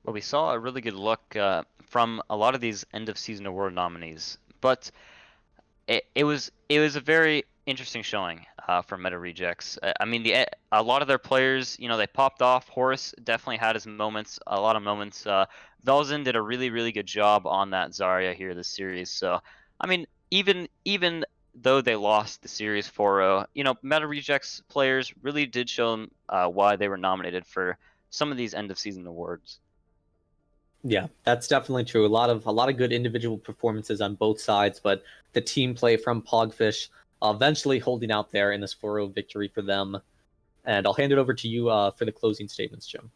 Well, we saw a really good look from a lot of these end of season award nominees, but it was a very interesting showing from Meta Rejects. I mean, a lot of their players, you know, they popped off. Horace definitely had his moments, a lot of moments. Velzen did a really good job on that Zarya here this series. So, I mean, even though they lost the series 4-0, you know, Meta Rejects players really did show them why they were nominated for some of these end of season awards. Yeah, that's definitely true. A lot of good individual performances on both sides, but the team play from Pogfish eventually holding out there in this 4-0 victory for them. And I'll hand it over to you for the closing statements, Jim.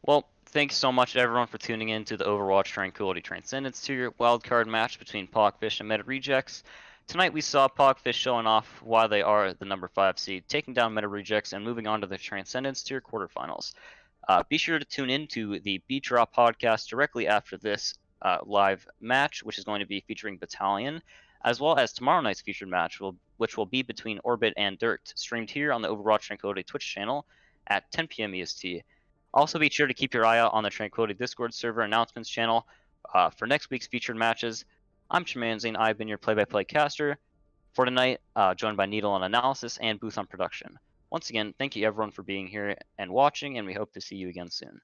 Well, thanks so much to everyone for tuning in to the Overwatch Tranquility Transcendence Tier wildcard match between Pogfish and Meta Rejects. Tonight we saw Pogfish showing off why they are the number 5 seed, taking down Meta Rejects and moving on to the Transcendence Tier quarterfinals. Be sure to tune in to the Beat Drop podcast directly after this live match, which is going to be featuring Battalion, as well as tomorrow night's featured match, which will be between Orbit and Dirt, streamed here on the Overwatch Tranquility Twitch channel at 10 p.m. EST. Also, be sure to keep your eye out on the Tranquility Discord server announcements channel for next week's featured matches. I'm Chimanzine. I've been your play-by-play caster for tonight, joined by Needle on analysis and Booth on production. Once again, thank you everyone for being here and watching, and we hope to see you again soon.